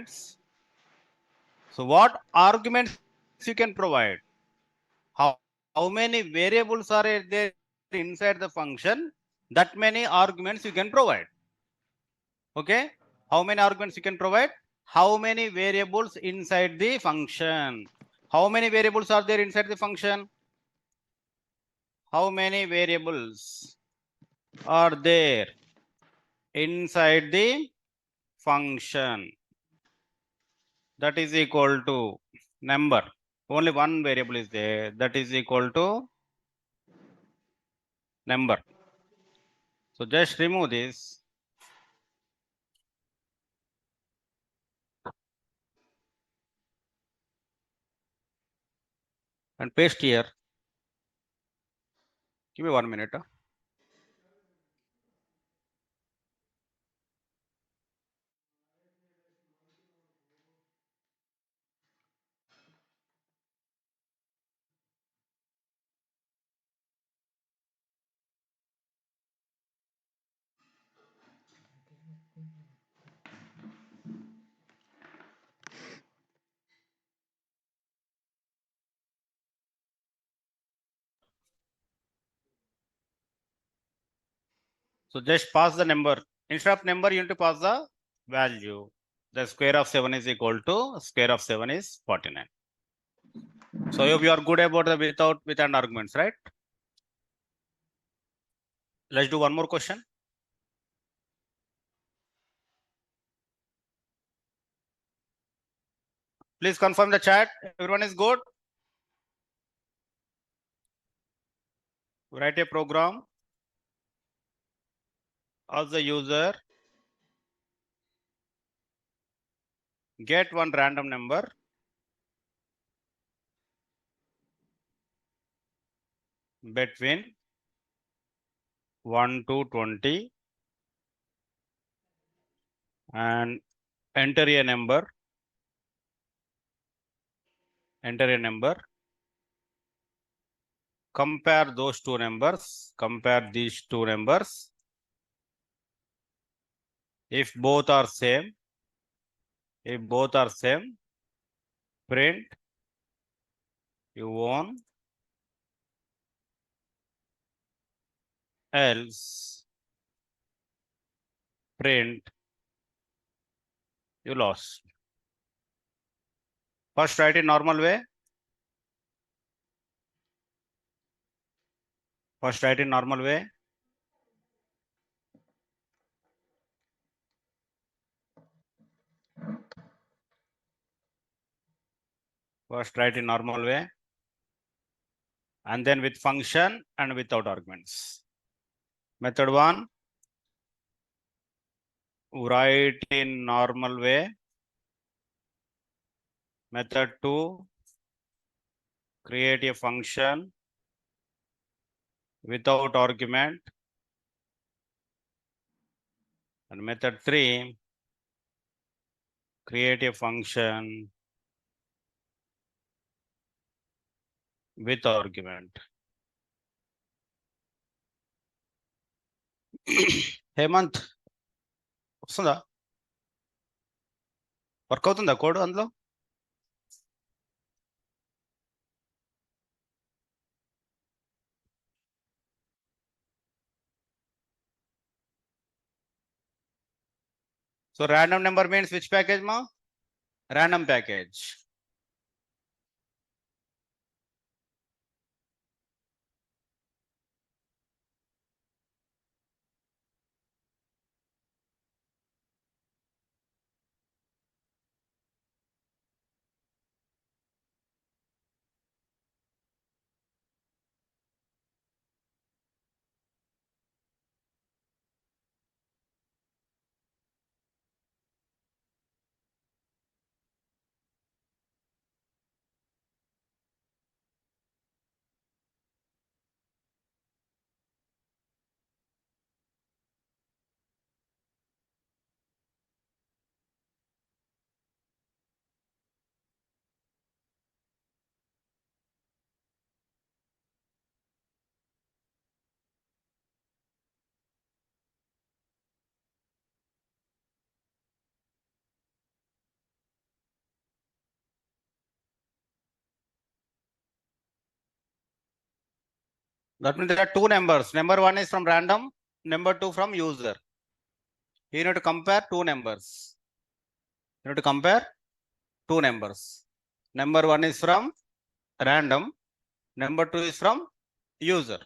arguments. So what arguments you can provide? How many variables are there inside the function? That many arguments you can provide. Okay. How many arguments you can provide? How many variables inside the function? How many variables are there inside the function? How many variables are there inside the function? That is equal to number. Only one variable is there. That is equal to number. So just remove this. And paste here. Give me 1 minute. So just pass the number. Instead of number, you need to pass the value. The square of 7 is equal to square of 7 is 49. So I hope you are good about the with and arguments, right? Let's do one more question. Please confirm the chat. Everyone is good. Write a program of the user. Get one random number. Between 1 to 20 and enter a number. Enter a number. Compare those two numbers. Compare these two numbers. If both are same, print you won, else print you lost. First write in normal way. First write in normal way. First write in normal way. And then with function and without arguments. Method 1, write in normal way. Method 2, create a function without argument. And method 3, create a function with argument. Hemant వస్తుందా work అవుతుందా code అందులో so random number means which package ma random package. That means there are two numbers. Number one is from random, number two from user. You need to compare two numbers. You need to compare two numbers. Number one is from random, number two is from user.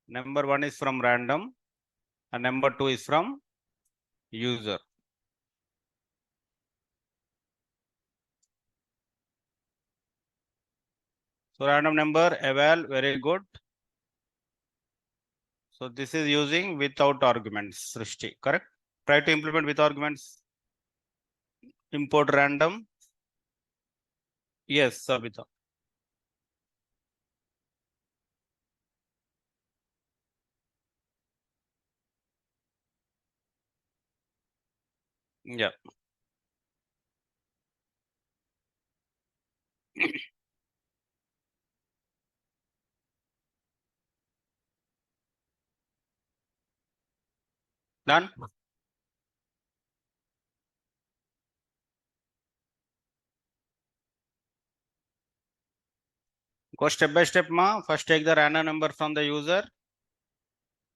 Number one is from random and number two is from user. So random number eval, very good. So this is using without arguments, Srishti, correct? Try to implement with arguments. Import random. Yes, Sabita. Yeah. Done. Go step by step, ma. First take the random number from the user.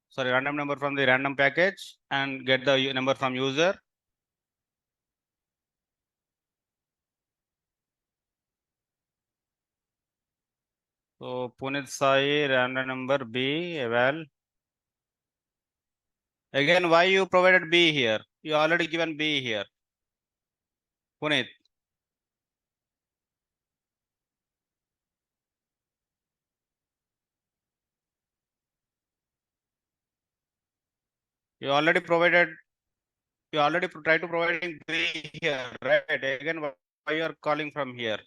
Sorry, random number from the random package and get the number from user. So Punit Sai, random number B, eval. Again, why you provided B here? You already given B here. Punit. You already provided, you already tried to providing B here, right? Again, why you are calling from here?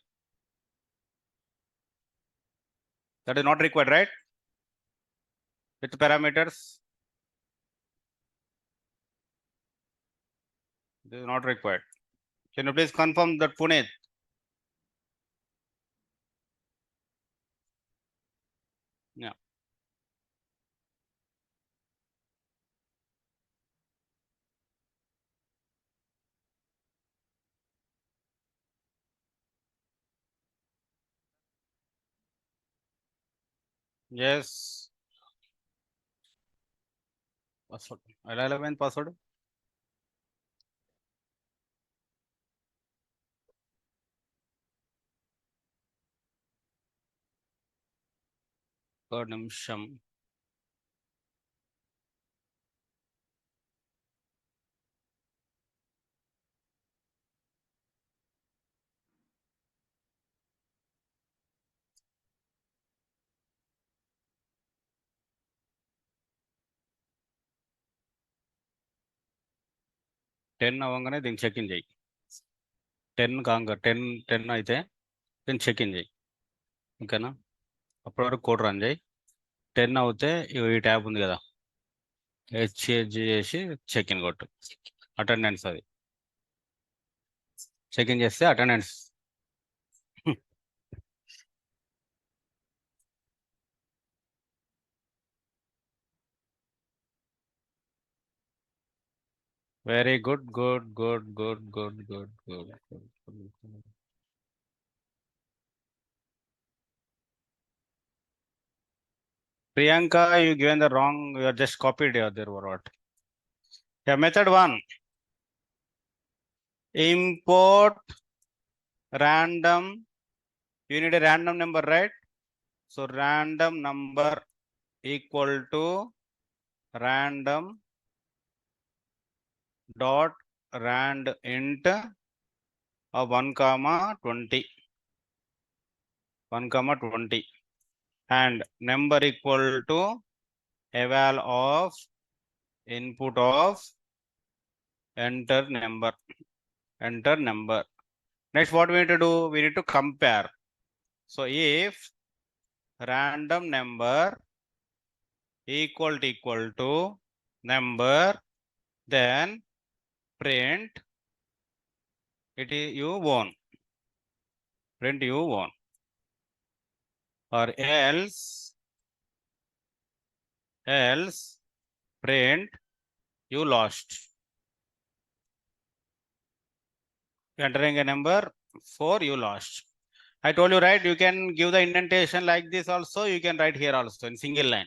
That is not required, right? With parameters. This is not required. Can you please confirm that, Punit? Yeah. Yes. Password. LL11 password. ఒక నిమిషం. Ten అవ్వగానే దీన్ని check in చేయి. 10 కాగా 10 అయితే దీన్ని check in చేయి. ఓకేనా? అప్పటి వరకు కోడ్ రన్ చేయి. 10 అవుతే ఈ ట్యాబ్ ఉంది కదా, హెచ్ఏజీ చేసి చెక్ ఇన్ కొట్టు. అటెండెన్స్ అది చెక్ ఇన్ చేస్తే attendance. Very good, good good good good good good good. Priyanka, you given the wrong, you are just copied here, there were what? Yeah, method 1. Import random. You need a random number, right? So random number equal to random dot rand int of 1 comma 20. 1 comma 20 and number equal to eval of input of enter number. Enter number. Next, what we need to do? We need to compare. So if random number equal to number, then print it is you won. Print you won. Or else print you lost. Entering a number 4, you lost. I told you, right? You can give the indentation like this also. You can write here also in single line.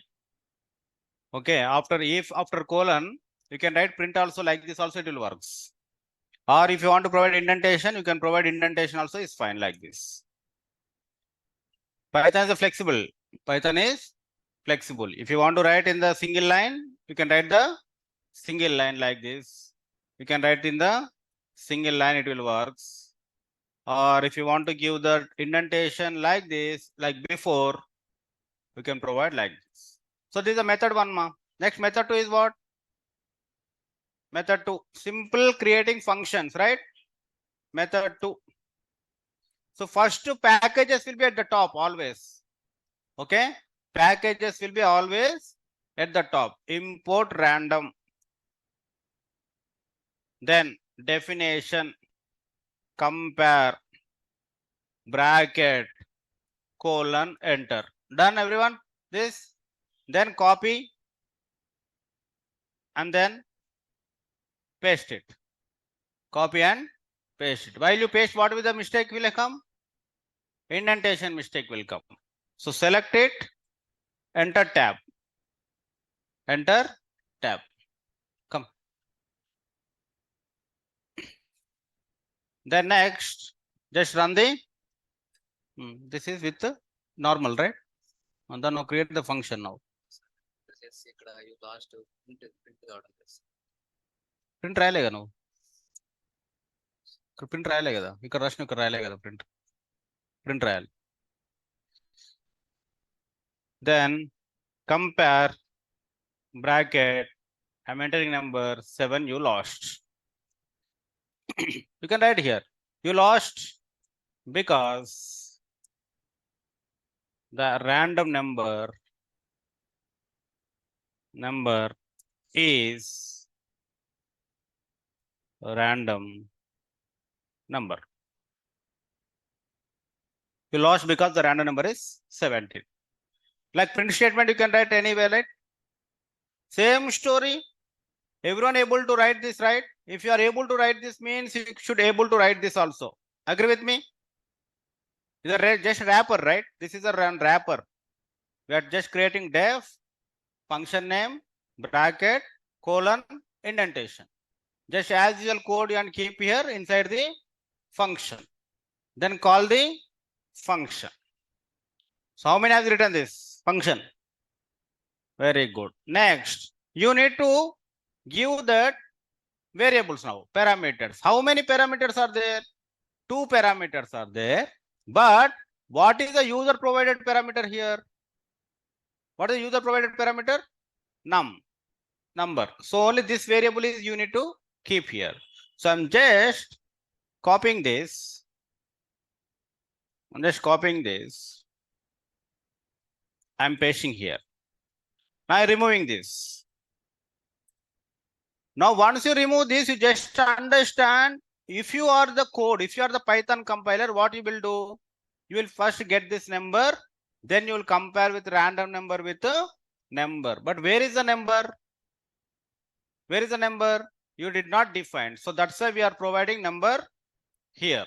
Okay. After colon, you can write print also like this also, it will works. Or if you want to provide indentation, you can provide indentation also, is fine like this. Python is flexible. Python is flexible. If you want to write in the single line, you can write the single line like this. You can write in the single line, it will works. Or if you want to give the indentation like this, like before, you can provide like this. So this is a method 1, ma. Next method 2 is what? Method 2, simple creating functions, right? Method 2. So first two packages will be at the top always. Okay. Packages will be always at the top. Import random. Then definition, compare, bracket, colon, enter. Done everyone? This. Then copy and then paste it. Copy and paste it. While you paste, what will the mistake will come? Indentation mistake will come. So select it, enter tab. Enter tab. Come. Then next, just run the. This is with the normal, right? And then now create the function now. Print రాయలే కదా నువ్వు, ఇక్కడ print రాయలే కదా, ఇక్కడ రాసిన ఇక్కడ రాయలే కదా print రాయాలి. Then compare, bracket, I'm entering number 7, you lost. You can write here, you lost because the random number is a random number. You lost because the random number is 17. Like print statement, you can write anywhere, right? Same story. Everyone able to write this, right? If you are able to write this, means you should able to write this also. Agree with me? This is just wrapper, right? This is a wrapper. We are just creating def, function name, bracket, colon, indentation. Just as usual code and keep here inside the function. Then call the function. So how many has written this function? Very good. Next, you need to give that variables now, parameters. How many parameters are there? 2 parameters are there. But what is the user provided parameter here? What is the user provided parameter? Number. So only this variable is you need to keep here. So I'm just copying this. I'm pasting here. Now I'm removing this. Now once you remove this, you just understand, if you are the code, if you are the Python compiler, what you will do? You will first get this number, then you will compare with random number with a number. But where is the number? Where is the number? You did not define. So that's why we are providing number here.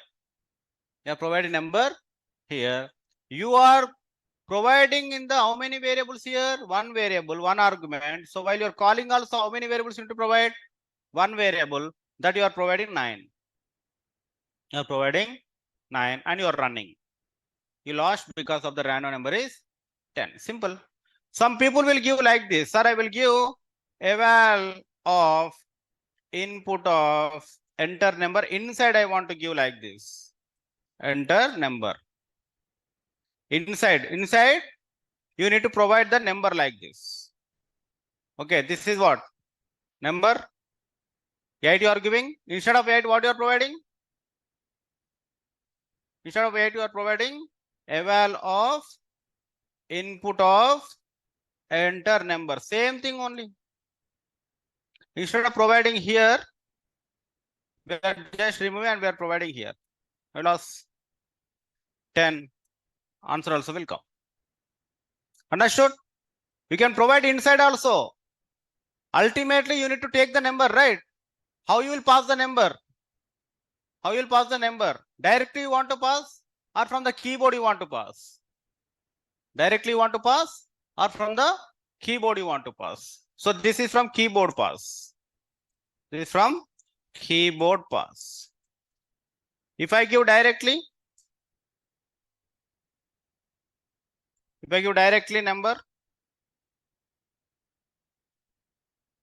We are providing number here. You are providing in the how many variables here? 1 variable, 1 argument. So while you are calling also, how many variables you need to provide? 1 variable, that you are providing 9. You are providing 9 and you are running. You lost because of the random number is 10. Simple. Some people will give like this. Sir, I will give eval of input of enter number. Inside I want to give like this. Enter number. Inside you need to provide the number like this. Okay, this is what? Number 8 you are giving. Instead of 8, what you are providing? Instead of 8, you are providing eval of input of enter number. Same thing only. Instead of providing here, we are just removing and we are providing here. We lost 10. Answer also will come. Understood? You can provide inside also. Ultimately, you need to take the number, right? How you will pass the number? How you will pass the number? Directly you want to pass or from the keyboard you want to pass? Directly you want to pass or from the keyboard you want to pass? So this is from keyboard pass. This is from keyboard pass. If I give directly, number,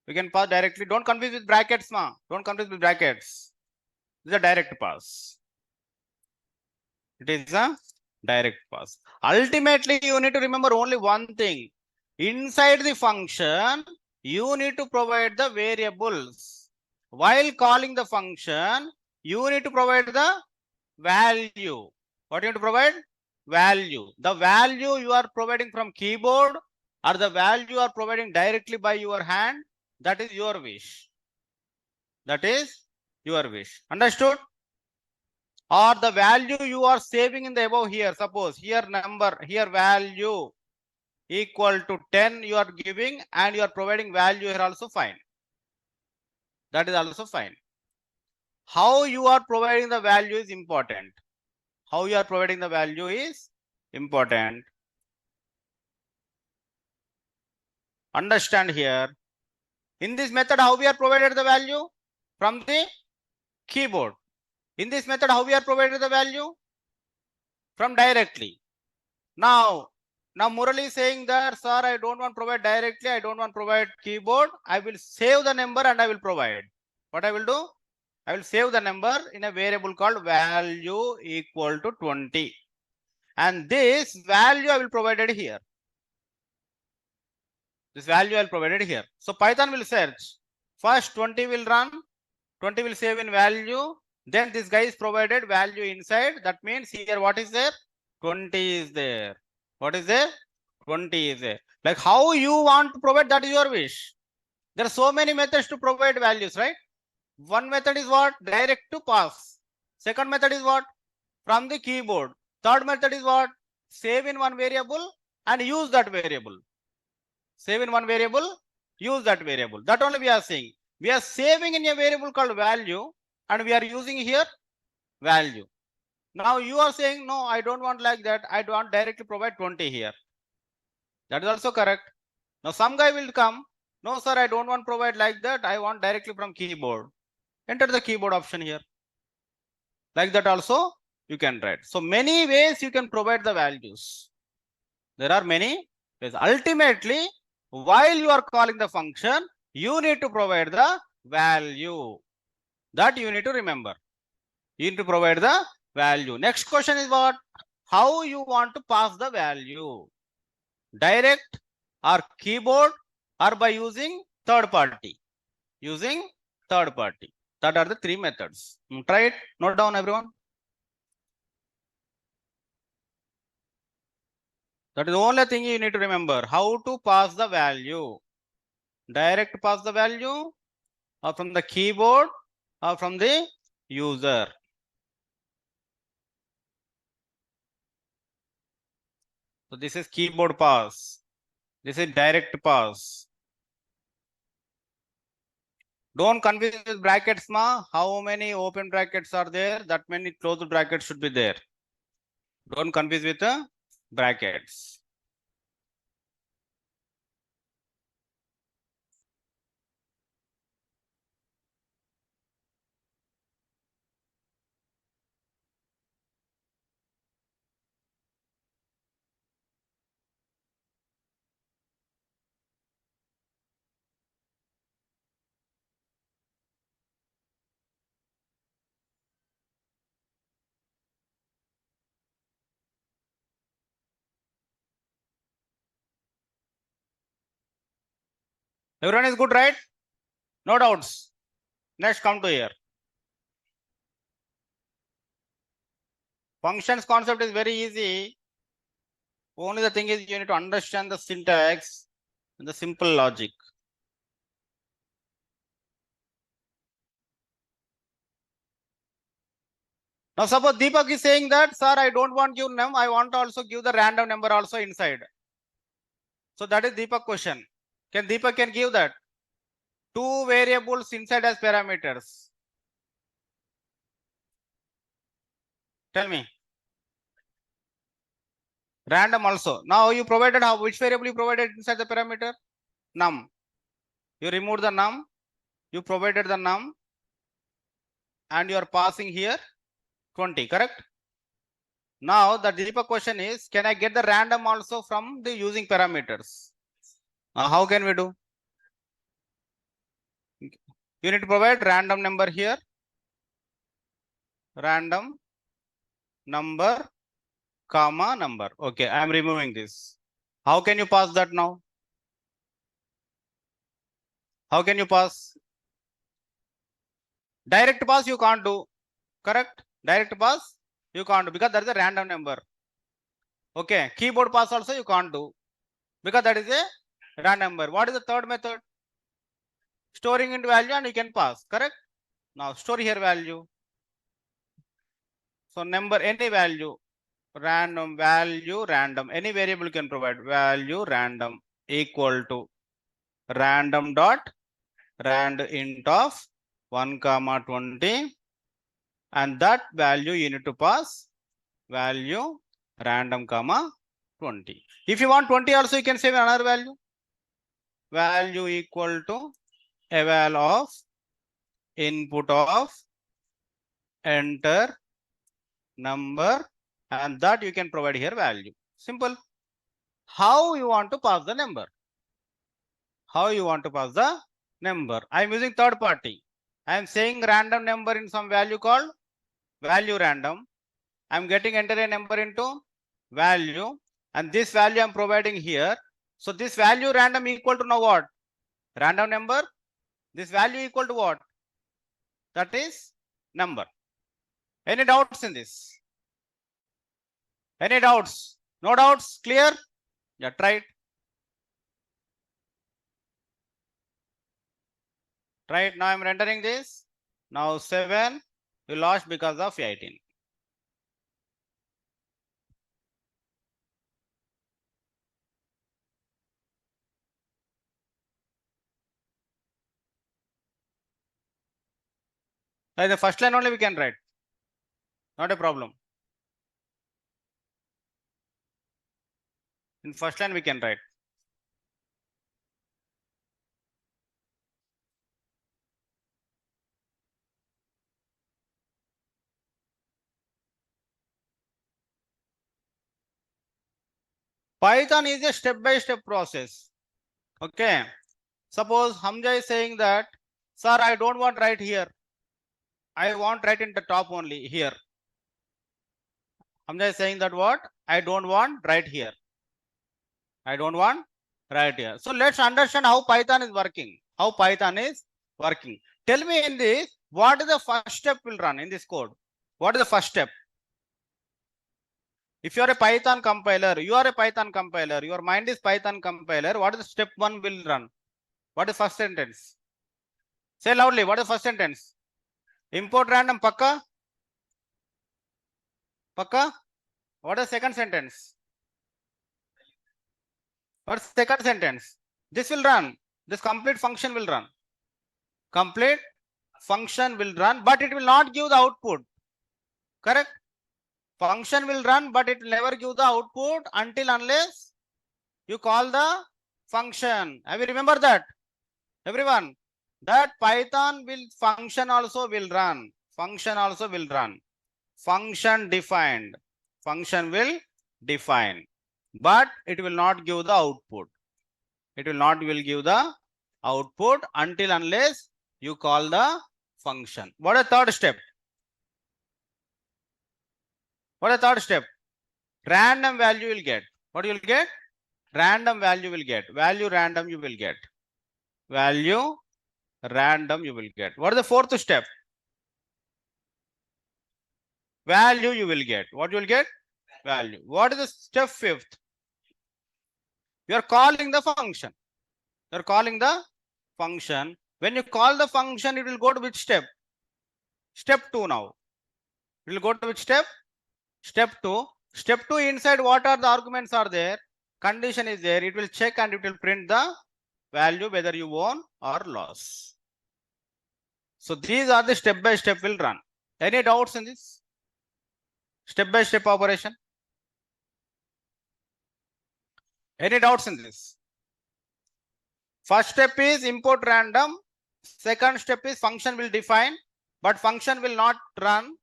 we can pass directly. Don't confuse with brackets, ma. Don't confuse with brackets. This is a direct pass. It is a direct pass. Ultimately, you need to remember only one thing. Inside the function, you need to provide the variables. While calling the function, you need to provide the value. What you need to provide? Value. The value you are providing from keyboard or the value you are providing directly by your hand, that is your wish. That is your wish. Understood? Or the value you are saving in the above here. Suppose here number, here value equal to 10 you are giving and you are providing value here also fine. That is also fine. How you are providing the value is important. How you are providing the value is important. Understand here. In this method, how we are provided the value? From the keyboard. In this method, how we are provided the value? From directly. Now Murali is saying that, sir, I don't want to provide directly. I don't want to provide keyboard. I will save the number and I will provide. What I will do? I will save the number in a variable called value equal to 20. And this value I will provide it here. This value I will provide it here. So Python will search. First 20 will run. 20 will save in value. Then this guy is provided value inside. That means here what is there? 20 is there. What is there? 20 is there. Like how you want to provide, that is your wish. There are so many methods to provide values, right? One method is what? Direct to pass. Second method is what? From the keyboard. Third method is what? Save in one variable and use that variable. Save in one variable, use that variable. That only we are saying. We are saving in a variable called value and we are using here value. Now you are saying, no, I don't want like that. I don't directly provide 20 here. That is also correct. Now some guy will come. No, sir, I don't want to provide like that. I want directly from keyboard. Enter the keyboard option here. Like that also you can write. So many ways you can provide the values. There are many ways. Ultimately, while you are calling the function, you need to provide the value. That you need to remember. You need to provide the value. Next question is what? How you want to pass the value? Direct or keyboard or by using third party? Using third party. That are the three methods. Try it. Note down, everyone. That is the only thing you need to remember. How to pass the value. Direct pass the value or from the keyboard or from the user. So this is keyboard pass. This is direct pass. Don't confuse with brackets, ma. How many open brackets are there? That many closed brackets should be there. Don't confuse with the brackets. Everyone is good, right? No doubts. Next, come to here. Functions concept is very easy. Only the thing is you need to understand the syntax and the simple logic. Now suppose Deepak is saying that, sir, I don't want give num, I want to also give the random number also inside. So that is Deepak question. Can Deepak can give that? Two variables inside as parameters. Tell me. Random also. Now you provided which variable you provided inside the parameter? Num. You removed the num. You provided the num. And you are passing here 20, correct? Now the deeper question is, can I get the random also from the using parameters? How can we do? You need to provide random number here. Random number, comma number. Okay, I am removing this. How can you pass that now? How can you pass? Direct pass you can't do. Correct? Direct pass you can't do because that is a random number. Okay, keyboard pass also you can't do because that is a random number. What is the third method? Storing into value and you can pass. Correct? Now store here value. So number, any value, random value, random, any variable you can provide value random equal to random dot rand int of 1 comma 20, and that value you need to pass value random comma 20. If you want 20 also you can save another value equal to eval of input of enter number, and that you can provide here value. Simple. How you want to pass the number? How you want to pass the number? I am using third party. I am saying random number in some value called value random. I am getting enter a number into value, and this value I am providing here. So this value random equal to now what? Random number. This value equal to what? That is number. Any doubts in this? Any doubts? No doubts? Clear? Yeah, try it. Try it. Now I'm rendering this. Now 7 you lost because of 18. In the first line only we can write. Not a problem. In first line we can write. Python is a step-by-step process. Okay. Suppose Hamza is saying that, sir, I don't want right here. I want right in the top only here. Hamza is saying that what? I don't want right here. I don't want right here. So let's understand how Python is working. How Python is working. Tell me in this, what is the first step will run in this code? What is the first step? If you are a Python compiler, your mind is Python compiler, what is the step 1 will run? What is first sentence? Say loudly, what is first sentence? Import random, pakka? Pakka? What is second sentence? What is second sentence? This will run. This complete function will run. Complete function will run, but it will not give the output. Correct? Function will run, but it will never give the output until unless you call the function. Have you remember that? Everyone, that Python will function also will run. Function also will run. Function defined. Function will define, but it will not give the output. It will not will give the output until unless you call the function. What a third step? What a third step? Random value will get. What you will get? Random value will get. Value random you will get. Value random you will get. What is the fourth step? Value you will get. What you will get? Value. What is the step fifth? You are calling the function. You are calling the function. When you call the function, it will go to which step? Step 2 now. It will go to which step? Step 2. Step 2 inside what are the arguments are there? Condition is there. It will check and it will print the value whether you won or lost. So these are the step by step will run. Any doubts in this? Step by step operation. Any doubts in this? First step is import random. Second step is function will define, but function will not run.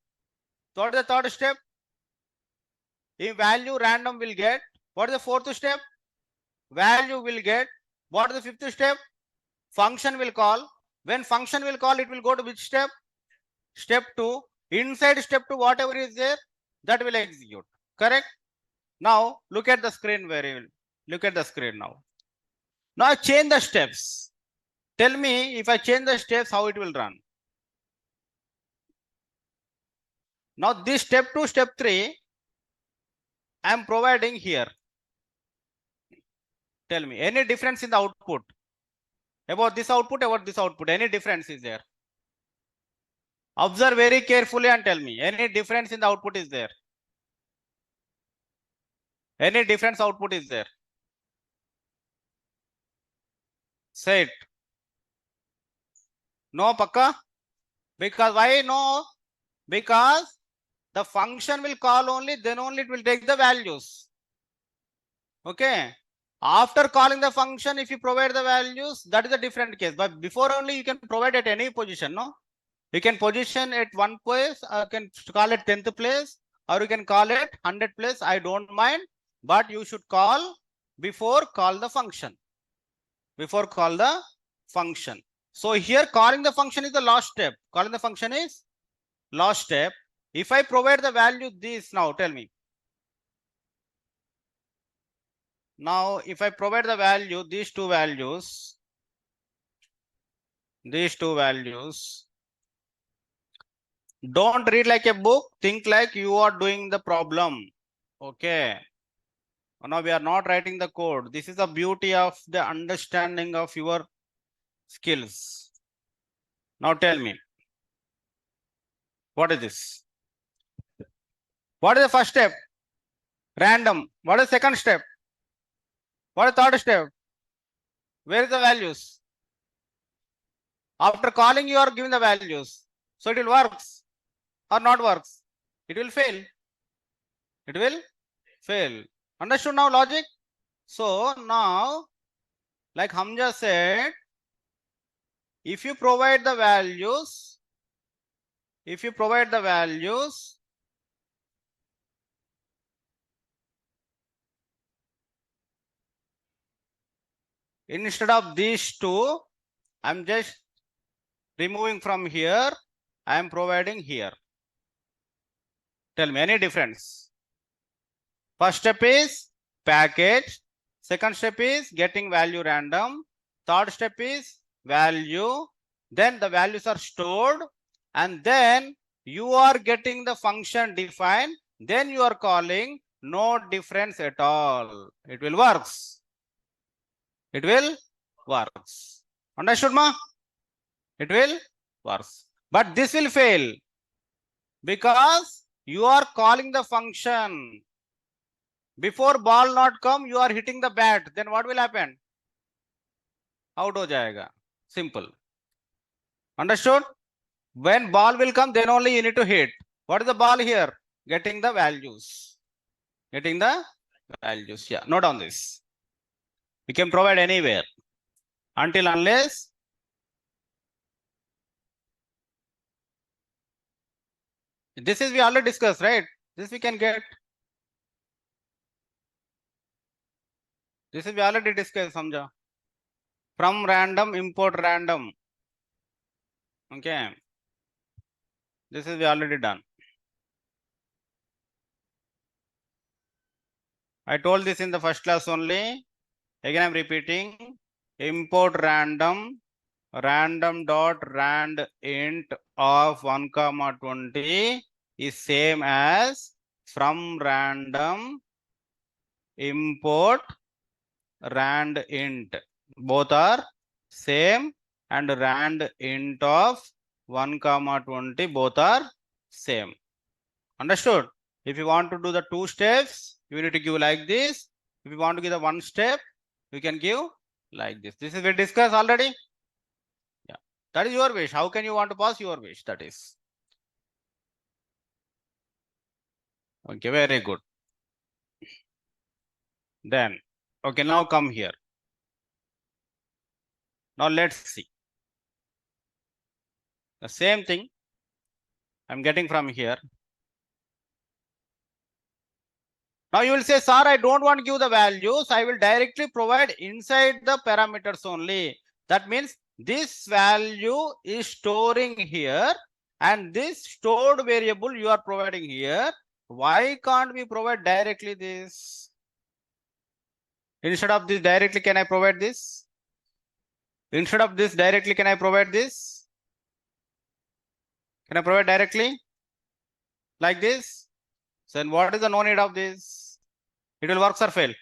What is the third step? If value random will get. What is the fourth step? Value will get. What is the fifth step? Function will call. When function will call, it will go to which step? Step 2. Inside step 2, whatever is there, that will execute. Correct? Now, look at the screen very well. Look at the screen now. Now, change the steps. Tell me, if I change the steps, how it will run. Now, this step 2, step 3, I am providing here. Tell me, any difference in the output? About this output, any difference is there? Observe very carefully and tell me, any difference in the output is there? Any difference output is there? Say it. No, Pakka? Because why no? Because the function will call only, then only it will take the values. Okay. After calling the function, if you provide the values, that is a different case. But before only you can provide at any position, no? You can position at one place, or you can call it 10th place, or you can call it 100th place. I don't mind, but you should call before call the function. Before call the function. So here calling the function is the last step. Calling the function is last step. If I provide the value this now, tell me. Now, if I provide the value, these two values, don't read like a book, think like you are doing the problem. Okay. Now we are not writing the code. This is the beauty of the understanding of your skills. Now tell me, what is this? What is the first step? Random. What is the second step? What is the third step? Where is the values? After calling, you are giving the values. So it will works or not works. It will fail. It will fail. Understood now logic? So now, like Hamza said, if you provide the values, instead of these two, I'm just removing from here, I am providing here. Tell me any difference. First step is package. Second step is getting value random. Third step is value. Then the values are stored. And then you are getting the function defined. Then you are calling, no difference at all. It will works. It will works. Understood, ma? It will works. But this will fail because you are calling the function. Before ball not come, you are hitting the bat. Then what will happen? Out ho jayega. Simple. Understood? When ball will come, then only you need to hit. What is the ball here? Getting the values. Getting the values. Yeah, note on this. We can provide anywhere. Until unless this is we already discussed, right? This we can get. This is we already discussed, Samjha. From random, import random. Okay. This is we already done. I told this in the first class only. Again, I'm repeating. Import random dot rand int of 1,20 is same as from random import rand int. Both are same, and rand int of 1,20 both are same. Understood? If you want to do the two steps, you need to give like this. If you want to give the one step, you can give like this. This is we discussed already. Yeah, that is your wish. How can you want to pass your wish? That is. Okay, very good. Then, okay, now come here. Now let's see. The same thing I'm getting from here. Now you will say, sir, I don't want to give the values. I will directly provide inside the parameters only. That means this value is storing here and this stored variable you are providing here. Why can't we provide directly this? Instead of this directly, can I provide this? Instead of this directly, can I provide this? Can I provide directly? Like this? So then what is the no need of this? It will work or fail?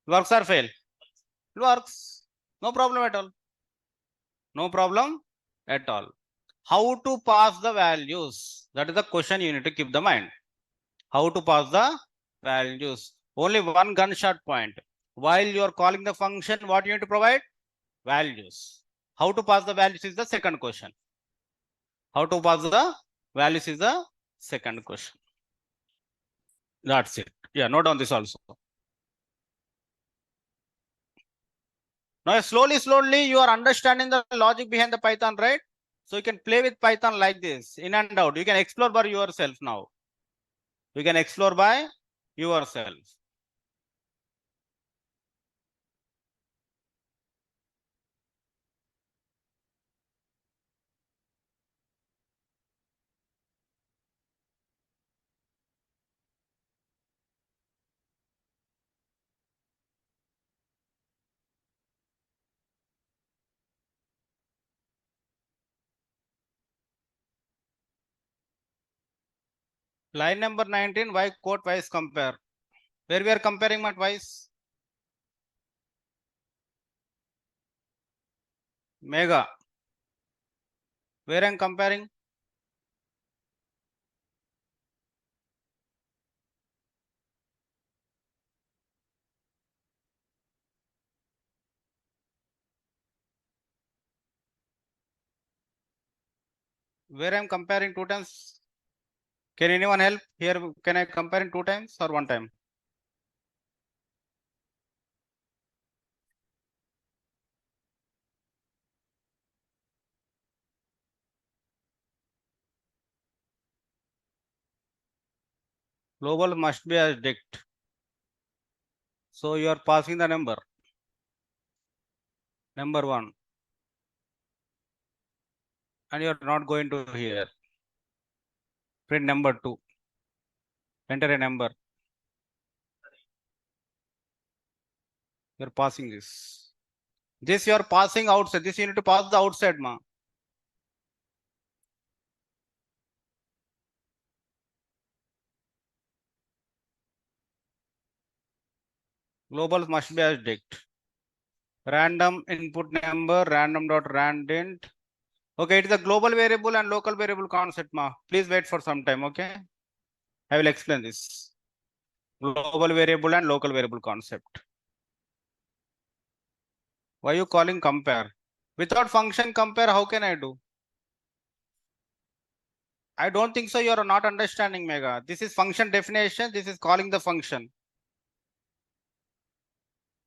Works or fail? It works. No problem at all. No problem at all. How to pass the values? That is the question you need to keep the mind. How to pass the values? Only one gunshot point. While you are calling the function, what you need to provide? Values. How to pass the values is the second question. How to pass the values is the second question. That's it. Yeah, note down this also. Now, slowly, you are understanding the logic behind the Python, right? So you can play with Python like this, in and out. You can explore by yourself now. You can explore by yourself. Line number 19, why quote wise compare? Where we are comparing what wise? Mega. Where I am comparing? Where I am comparing 2 times? Can anyone help? Here, can I compare in 2 times or 1 time? Global must be as dict. So you are passing the number. Number 1. And you are not going to here. Print number 2. Enter a number. You are passing this. This you are passing outside. This you need to pass the outside, ma. Global must be as dict. Random input number, random dot randint. Okay, it is a global variable and local variable concept, ma. Please wait for some time, okay? I will explain this. Global variable and local variable concept. Why are you calling compare? Without function compare, how can I do? I don't think so. You are not understanding, Mega. This is function definition. This is calling the function.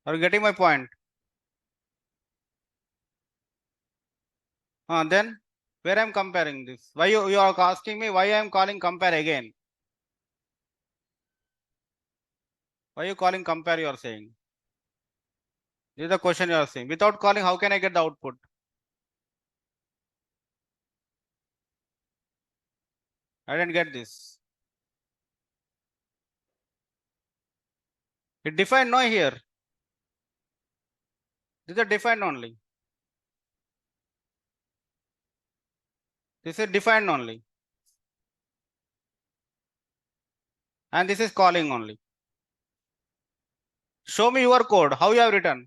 Are you getting my point? Then where I am comparing this? Why you are asking me why I am calling compare again? Why are you calling compare? You are saying. This is the question you are saying. Without calling, how can I get the output? I didn't get this. It defined no here. This is defined only. This is defined only. And this is calling only. Show me your code. How you have written?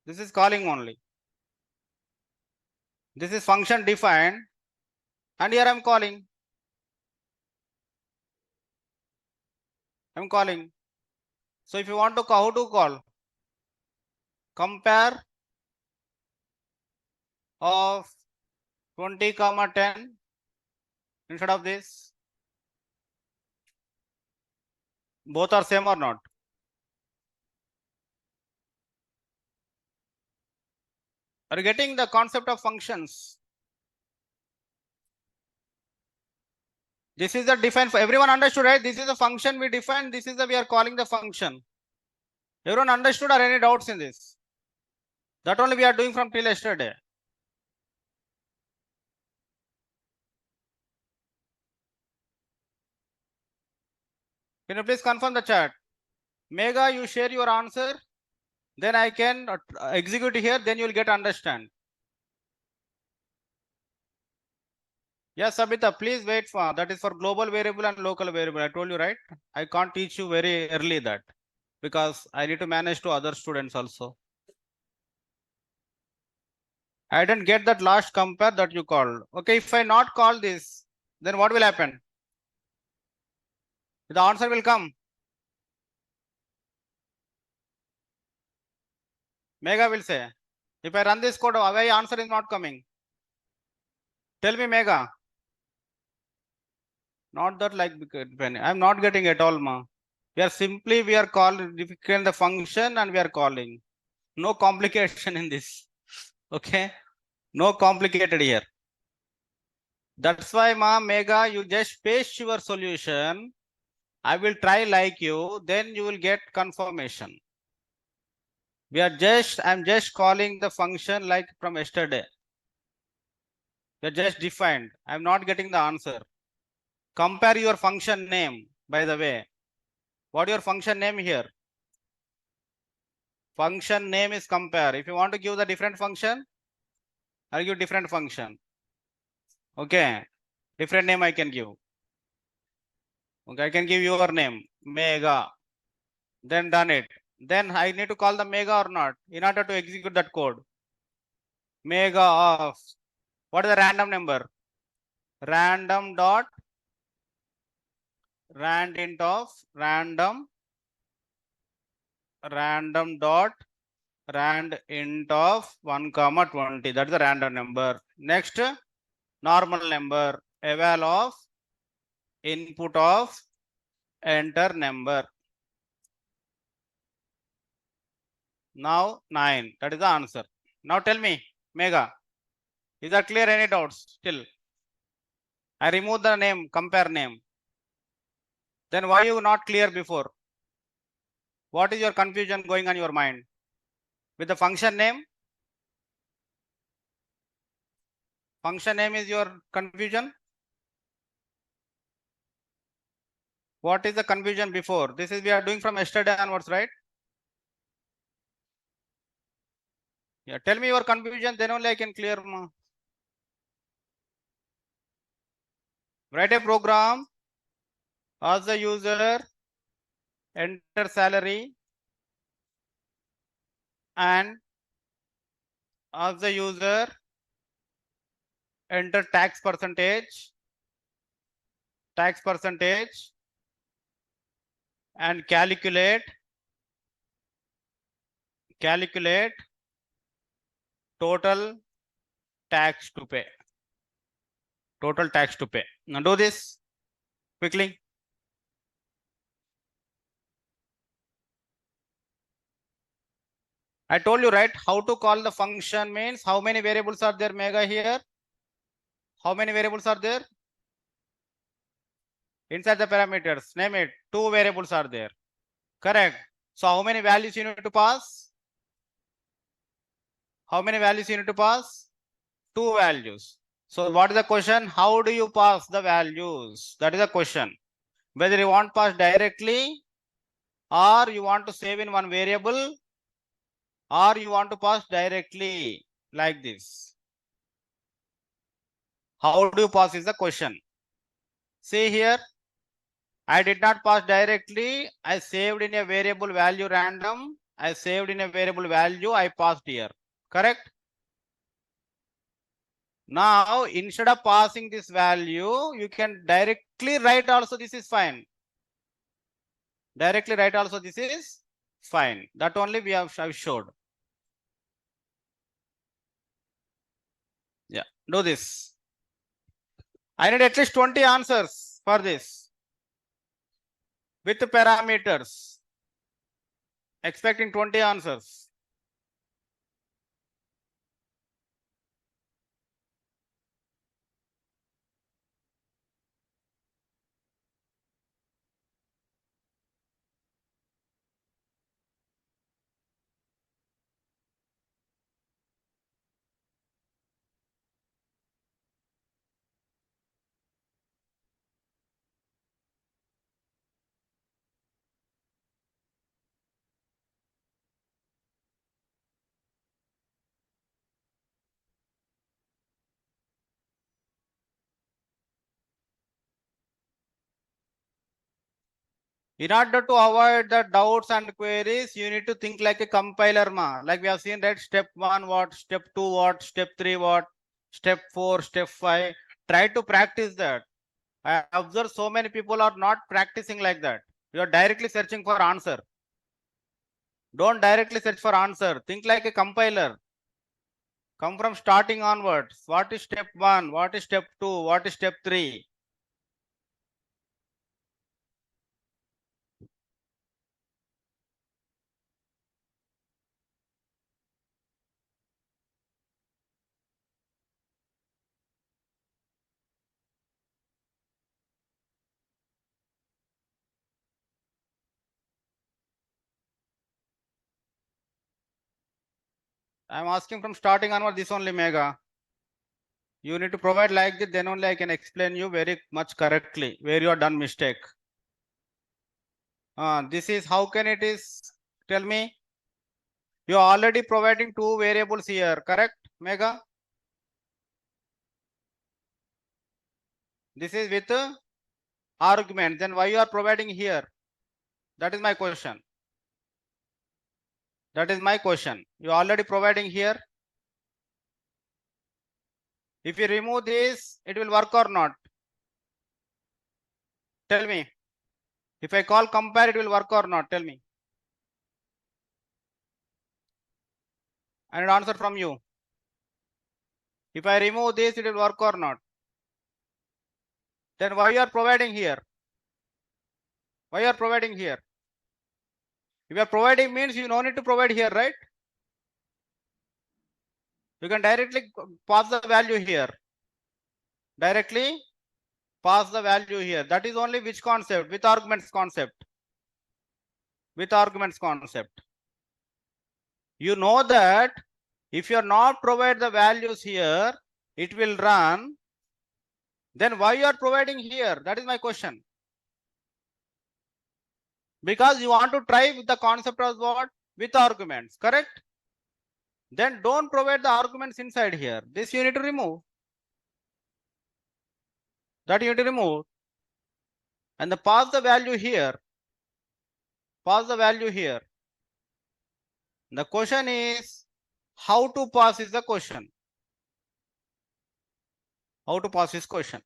This is calling only. This is function defined. And here I am calling. I am calling. So if you want to call, how to call? Compare of 20, 10 instead of this? Both are same or not? Are you getting the concept of functions? This is the define. Everyone understood, right? This is the function we define. This is the we are calling the function. Everyone understood, or any doubts in this? That only we are doing from till yesterday. Can you please confirm the chat? Mega, you share your answer. Then I can execute here. Then you will get understand. Yes, Sabita, please wait for that is for global variable and local variable. I told you, right? I can't teach you very early that because I need to manage to other students also. I didn't get that last compare that you called. Okay, if I not call this, then what will happen? The answer will come. Mega will say, if I run this code, why answer is not coming? Tell me, Mega. Not that like I'm not getting at all, ma. We are calling the function and we are calling. No complication in this. Okay. No complicated here. That's why, ma, Mega, you just paste your solution. I will try like you, then you will get confirmation. I'm just calling the function like from yesterday. We are just defined. I'm not getting the answer. Compare your function name, by the way. What your function name here? Function name is compare. If you want to give the different function, I'll give different function. Okay. Different name I can give. Okay, I can give your name, Mega. Then done it. Then I need to call the Mega or not in order to execute that code. Mega of what is the random number? Random dot rand int of random dot rand int of 1 comma 20. That is the random number. Next, normal number eval of input of enter number. Now 9. That is the answer. Now tell me, Mega, is that clear? Any doubts still? I remove the name, compare name. Then why you not clear before? What is your confusion going on your mind? With the function name? Function name is your confusion? What is the confusion before? This is we are doing from yesterday onwards, right? Yeah, tell me your confusion, then only I can clear. Write a program, ask the user, enter salary, and ask the user, enter tax percentage, and calculate total tax to pay. Total tax to pay. Now do this quickly. I told you, right? How to call the function means how many variables are there, Mega, here? How many variables are there? Inside the parameters, name it. 2 variables are there. Correct. So how many values you need to pass? How many values you need to pass? 2 values. So what is the question? How do you pass the values? That is the question. Whether you want pass directly or you want to save in one variable or you want to pass directly like this. How do you pass is the question. See here, I did not pass directly. I saved in a variable value random. I saved in a variable value. I passed here. Correct? Now, instead of passing this value, you can directly write also this is fine. Directly write also this is fine. That only we have showed. Yeah, do this. I need at least 20 answers for this with parameters. Expecting 20 answers. In order to avoid the doubts and queries, you need to think like a compiler, ma. Like we have seen that step 1 what, step 2 what, step 3 what, step 4, step 5. Try to practice that. I observe so many people are not practicing like that. You are directly searching for answer. Don't directly search for answer. Think like a compiler. Come from starting onwards. What is step 1? What is step 2? What is step 3? I'm asking from starting onward this only, Mega. You need to provide like this, then only I can explain you very much correctly where you are done mistake. This is how can it is? Tell me. You are already providing two variables here, correct, Mega? This is with argument. Then why you are providing here? That is my question. That is my question. You are already providing here. If you remove this, it will work or not? Tell me. If I call compare, it will work or not? Tell me. I need answer from you. If I remove this, it will work or not? Then why you are providing here? Why you are providing here? If you are providing means you no need to provide here, right? You can directly pass the value here. Directly pass the value here. That is only which concept? With arguments concept. With arguments concept. You know that if you are not provide the values here, it will run. Then why you are providing here? That is my question. Because you want to try with the concept of what? With arguments, correct? Then don't provide the arguments inside here. This you need to remove. That you need to remove. And the pass the value here. Pass the value here. The question is how to pass is the question. How to pass this question.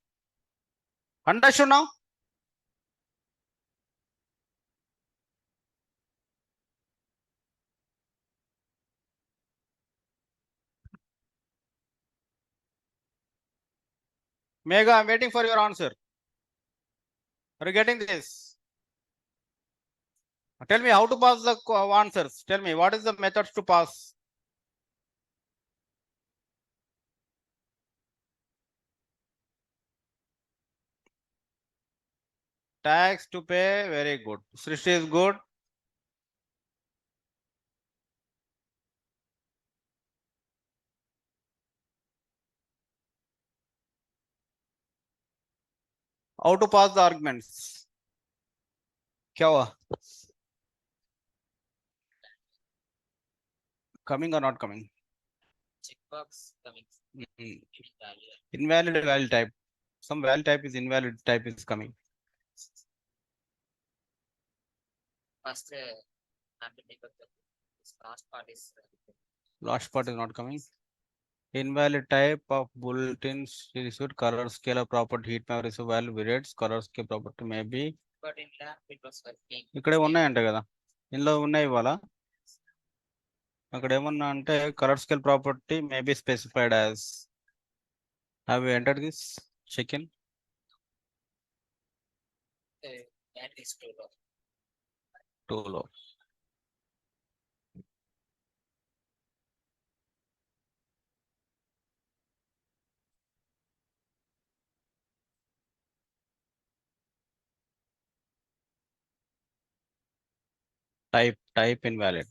Understood now? Mega, I'm waiting for your answer. Are you getting this? Tell me how to pass the answers. Tell me what is the methods to pass. Tax to pay, very good. Srishti is good. How to pass the arguments. क्या हुआ? Coming or not coming? Checkbox coming. Invalid value type. Some value type is invalid type is coming. First, this last part is. Last part is not coming. Invalid type of bulletins issued color scale property heat map receive value variates color scale property may be. But in lab it was working. ఇక్కడే ఉన్నాయంట కదా ఇందులో ఉన్నాయి ఇవాళ అక్కడ ఏమన్నా అంటే colour scale property may be specified as have you entered this check in And this too low. Too low. Type invalid.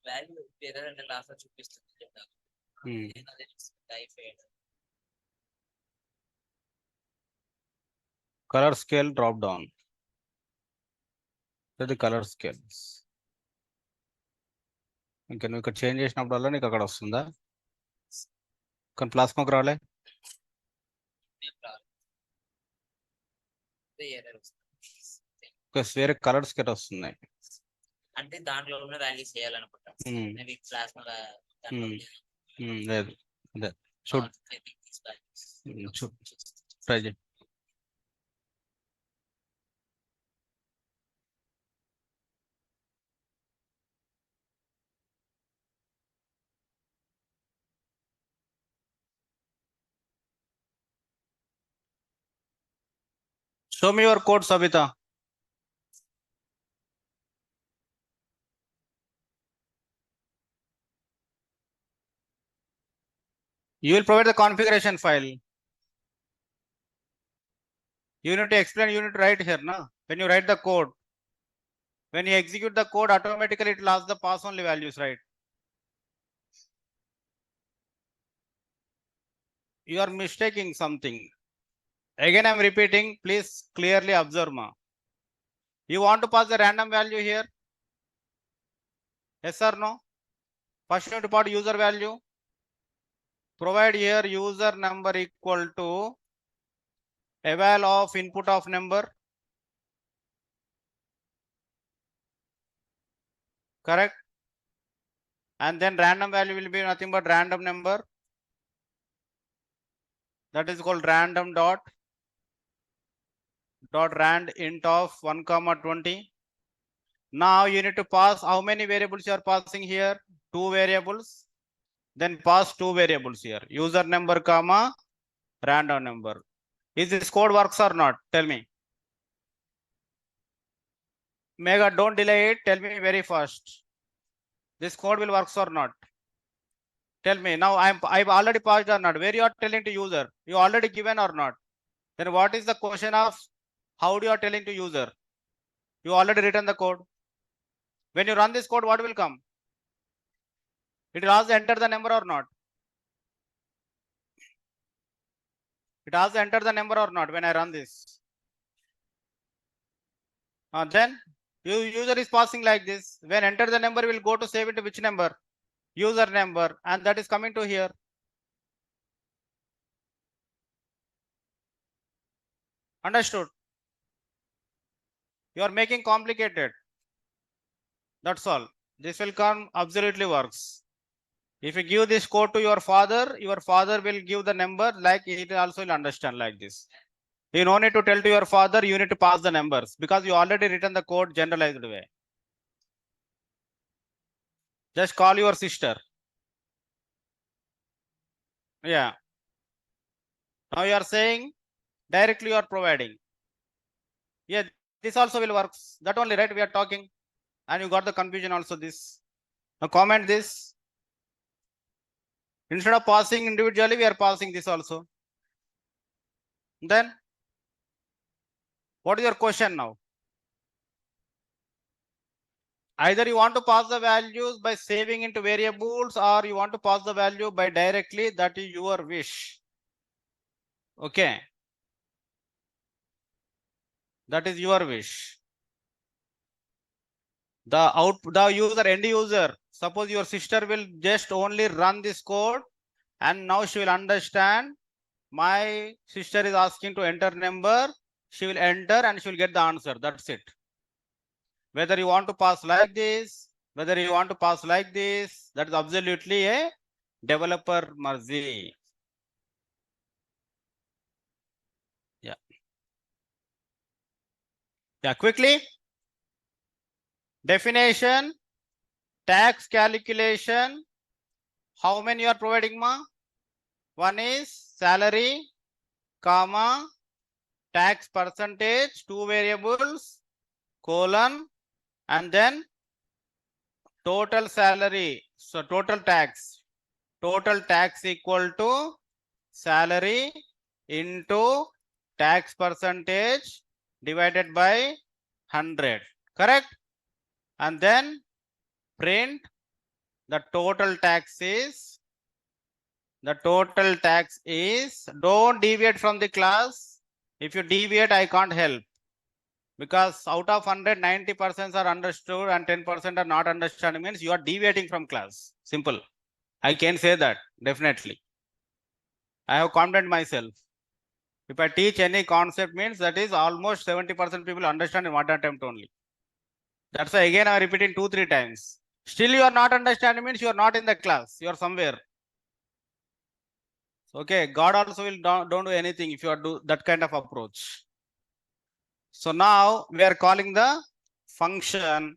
Value error అనే లాస్ట్ లో చూపిస్తుంది చెప్తాను. Hmm. నేను అదే టైప్ చేయడం. Color scale drop down. So the color scales. ఇంకా నువ్వు ఇక్కడ చేంజ్ చేసినప్పుడల్లా నీకు అక్కడ వస్తుందా? కానీ ప్లాస్మాకి రాలే. ఎర్రర్ వస్తుంది. వేరే కలర్ స్కెట్ వస్తున్నాయి. అంటే దాంట్లో ఉన్న వాల్యూస్ చేయాలనుకుంటా. Hmm. మేబీ ప్లాస్మా లేదు అదే చూడు ట్రై చేయి. Show me your code, Sabita. You will provide the configuration file. You need to explain, you need to write here, na? When you write the code, when you execute the code, automatically it will ask the pass only values, right? You are mistaking something. Again, I am repeating, please clearly observe, ma. You want to pass the random value here? Yes or no? First, you have to put user value. Provide here user number equal to eval of input of number. Correct? And then random value will be nothing but random number. That is called random dot rand int of 1,20. Now you need to pass how many variables you are passing here? 2 variables. Then pass 2 variables here. User number comma random number. Is this code works or not? Tell me. Mega, don't delay it. Tell me very fast. This code will works or not? Tell me. Now I've already passed or not. Where you are telling to user? You already given or not? Then what is the question of how do you are telling to user? You already written the code. When you run this code, what will come? It will also enter the number or not? It also enter the number or not when I run this? Then user is passing like this. When enter the number, will go to save it to which number? User number, and that is coming to here. Understood? You are making complicated. That's all. This will come absolutely works. If you give this code to your father will give the number like it also will understand like this. You don't need to tell to your father, you need to pass the numbers because you already written the code generalized way. Just call your sister. Yeah. Now you are saying directly you are providing. Yeah, this also will work. That only, right? We are talking. And you got the confusion also this. Now comment this. Instead of passing individually, we are passing this also. Then what is your question now? Either you want to pass the values by saving into variables or you want to pass the value by directly, that is your wish. Okay. That is your wish. The end user, suppose your sister will just only run this code and now she will understand my sister is asking to enter number. She will enter and she will get the answer. That's it. Whether you want to pass like this, whether you want to pass like this, that is absolutely a developer mercy. Yeah. Yeah, quickly. Definition, tax calculation. How many you are providing, ma? One is salary, comma, tax percentage, two variables, colon, and then total salary. So total tax equal to salary into tax percentage divided by 100. Correct? And then print the total tax is, don't deviate from the class. If you deviate, I can't help, because out of 100, 90% are understood and 10% are not understanding, means you are deviating from class. Simple. I can say that, definitely. I have confident myself. If I teach any concept, means that is almost 70% people understand in one attempt only. That's why again I am repeating 2-3 times. Still you are not understanding, means you are not in the class. You are somewhere. Okay, God also will don't do anything if you are do that kind of approach. So now we are calling the function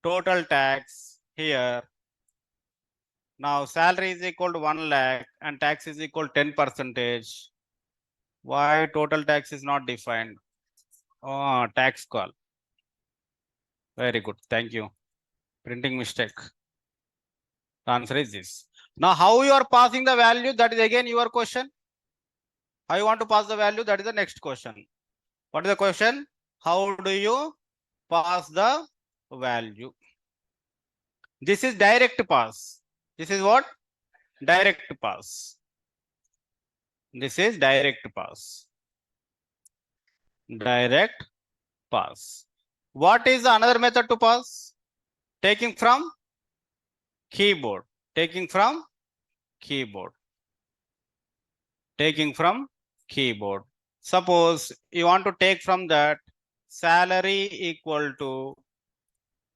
total tax here. Now salary is equal to 1 lakh and tax is equal to 10%. Why total tax is not defined? Oh, tax call. Very good. Thank you. Printing mistake. The answer is this. Now how you are passing the value, that is again your question. How you want to pass the value, that is the next question. What is the question? How do you pass the value? This is direct pass. This is what? Direct pass. This is direct pass. Direct pass. What is another method to pass? Taking from keyboard. Taking from keyboard. Taking from keyboard. Suppose you want to take from that salary equal to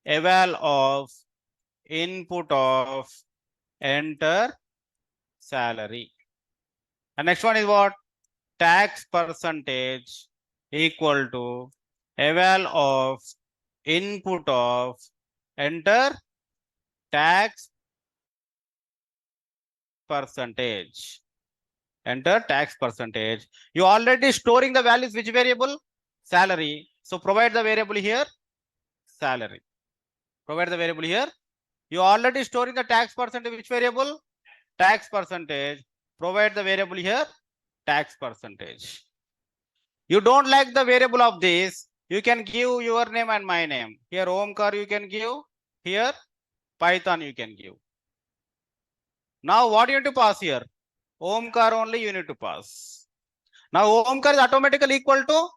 eval of input of enter salary. And next one is what? Tax percentage equal to eval of input of enter tax percentage. Enter tax percentage. You already storing the values, which variable? Salary. So provide the variable here, salary. Provide the variable here. You already storing the tax percentage, which variable? Tax percentage. Provide the variable here, tax percentage. You don't like the variable of this, you can give your name and my name. Here Omkar you can give, here Python you can give. Now what you need to pass here? Omkar only you need to pass. Now Omkar is automatically equal to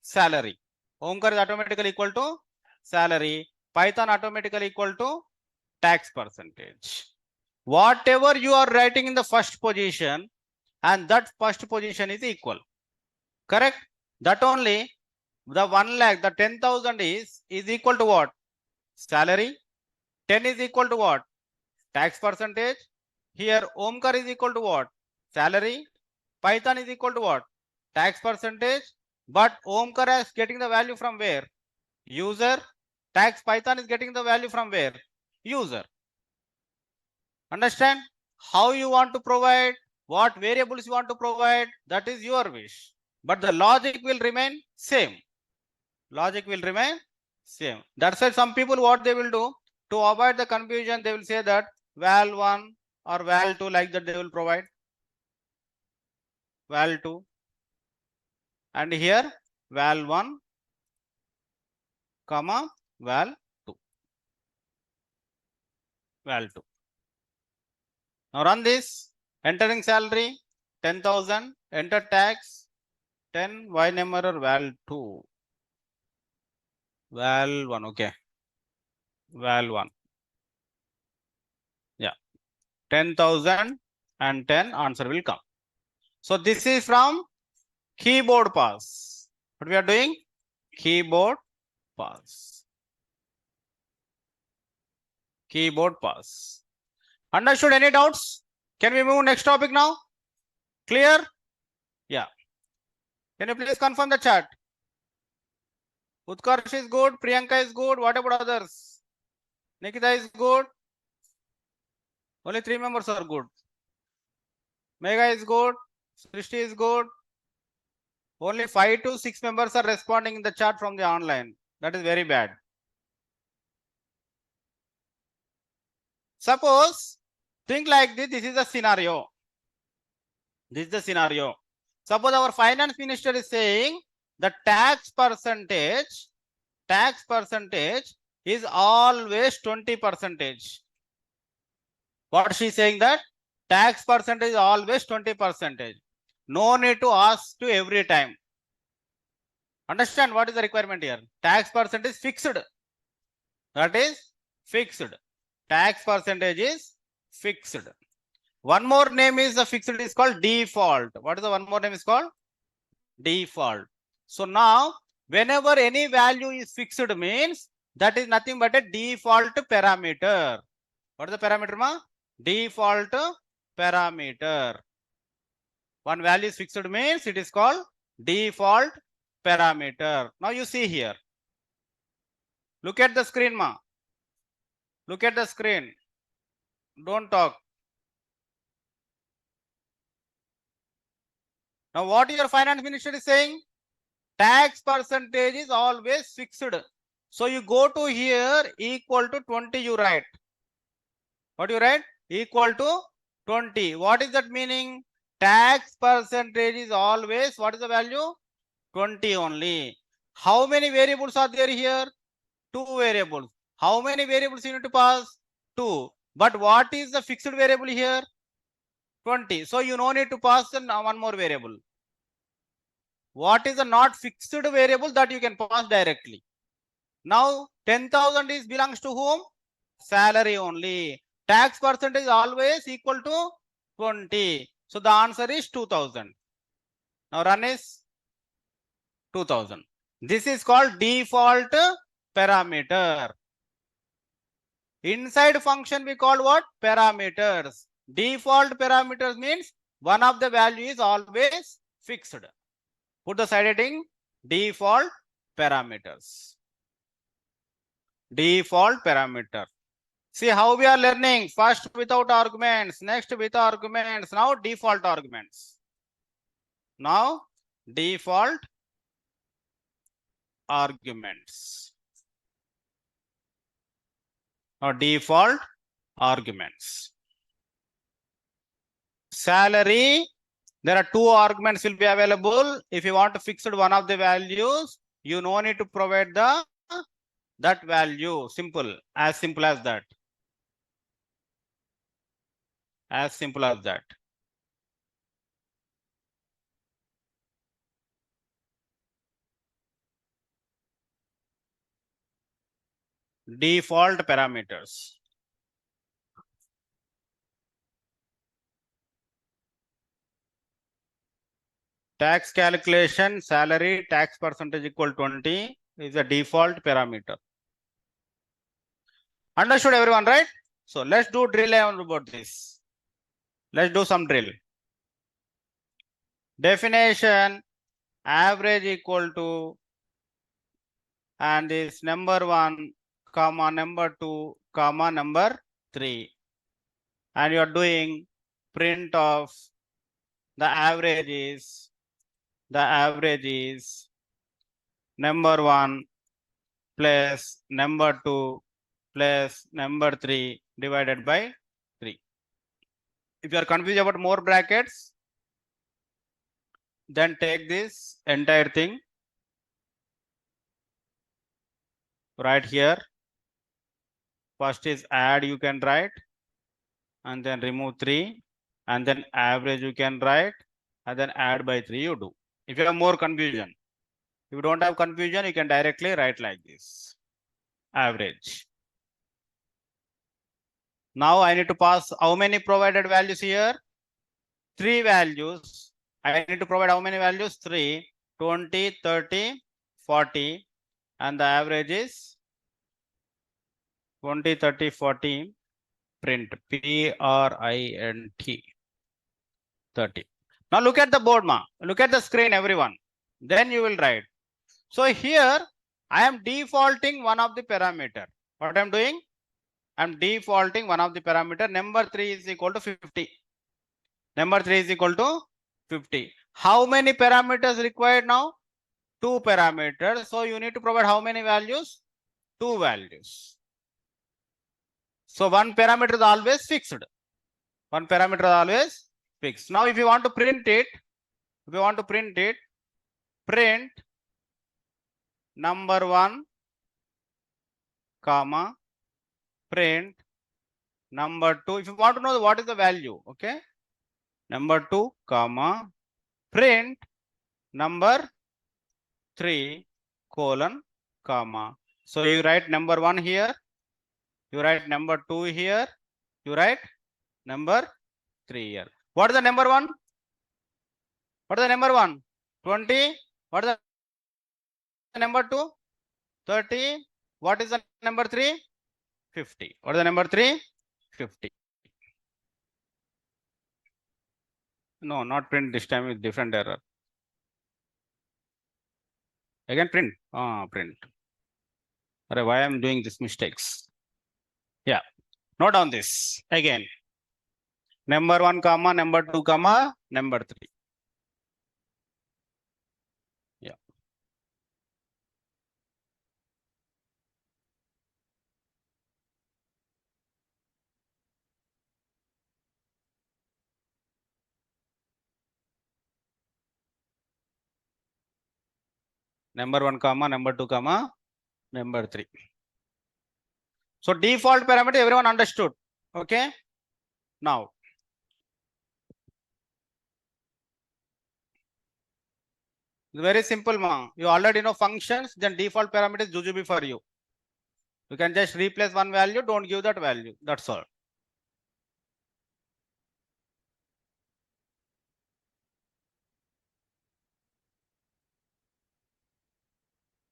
salary. Omkar is automatically equal to salary. Python automatically equal to tax percentage. Whatever you are writing in the first position, and that first position is equal. Correct? That only the 1 lakh, the 10,000 is equal to what? Salary. 10 is equal to what? Tax percentage. Here Omkar is equal to what? Salary. Python is equal to what? Tax percentage. But Omkar is getting the value from where? User. Tax Python is getting the value from where? User. Understand? How you want to provide, what variables you want to provide, that is your wish. But the logic will remain same. Logic will remain same. That's why some people what they will do, to avoid the confusion, they will say that val1 or val2, like that they will provide. Val2. And here val1, comma, val2. Val2. Now run this. Entering salary 10,000. Enter tax 10. Y name error val2. Val1. Okay. Val1. Yeah. 10,000 and 10 answer will come. So this is from keyboard pass. What we are doing? Keyboard pass. Keyboard pass. Understood? Any doubts? Can we move next topic now? Clear? Yeah. Can you please confirm the chat? Utkarsh is good. Priyanka is good. What about others? Nikita is good. Only 3 members are good. Mega is good. Srishti is good. Only 5 to 6 members are responding in the chat from the online. That is very bad. Suppose, think like this. This is the scenario. This is the scenario. Suppose our finance minister is saying the tax percentage is always 20%. What she is saying that tax percentage is always 20%. No need to ask to every time. Understand what is the requirement here? Tax percentage fixed. That is fixed. Tax percentage is fixed. One more name is the fixed is called default. What is the one more name is called? Default. So now whenever any value is fixed means that is nothing but a default parameter. What is the parameter ma? Default parameter. One value is fixed means it is called default parameter. Now you see here. Look at the screen ma. Look at the screen. Don't talk. Now what your finance minister is saying? Tax percentage is always fixed. So you go to here equal to 20 you write. What you write? Equal to 20. What is that meaning? Tax percentage is always, what is the value? 20 only. How many variables are there here? 2 variables. How many variables you need to pass? 2. But what is the fixed variable here? 20. So you no need to pass one more variable. What is the not fixed variable that you can pass directly? Now 10,000 is belongs to whom? Salary only. Tax percentage is always equal to 20. So the answer is 2000. Now run is 2000. This is called default parameter. Inside function we call what? Parameters. Default parameters means one of the value is always fixed. Put the side heading default parameters. Default parameter. See how we are learning. First without arguments, next with arguments, now default arguments. Now default arguments. Now default arguments. Salary, there are 2 arguments will be available. If you want to fix one of the values, you no need to provide that value. Simple as that. As simple as that. Default parameters. Tax calculation, salary, tax percentage equal 20 is a default parameter. Understood everyone, right? So let's do drill about this. Let's do some drill. Definition, average equal to, and this number 1, comma number 2, comma number 3. And you are doing print of the average is number 1 plus number 2 plus number 3 divided by 3. If you are confused about more brackets, then take this entire thing, right here. First is add, you can write, and then remove 3, and then average you can write, and then add by 3 you do. If you have more confusion, if you don't have confusion, you can directly write like this, average. Now I need to pass how many provided values here? 3 values. I need to provide how many values? 3, 20, 30, 40, and the average is 20, 30, 40. Print print 30. Now look at the board ma. Look at the screen everyone. Then you will write. So here I am defaulting one of the parameter. What I am doing? I am defaulting one of the parameter. Number 3 is equal to 50. Number 3 is equal to 50. How many parameters required now? 2 parameters. So you need to provide how many values? 2 values. So one parameter is always fixed. One parameter is always fixed. Now if you want to print it, print number 1, comma, print number 2. If you want to know what is the value, okay? Number 2, comma, print number 3, colon, comma. So you write number 1 here, you write number 2 here, you write number 3 here. What is the number 1? What is the number 1? 20. What is the number 2? 30. What is the number 3? 50. What is the number 3? 50. No, not print this time with different error. Again print. Print. Why I am doing these mistakes? Yeah. Note down this again. Number 1, comma, number 2, comma, number 3. Yeah. Number 1, comma, number 2, comma, number 3. So default parameter everyone understood. Okay. Now very simple, ma. You already know functions, then default parameter is jujube for you. You can just replace one value, don't give that value. That's all.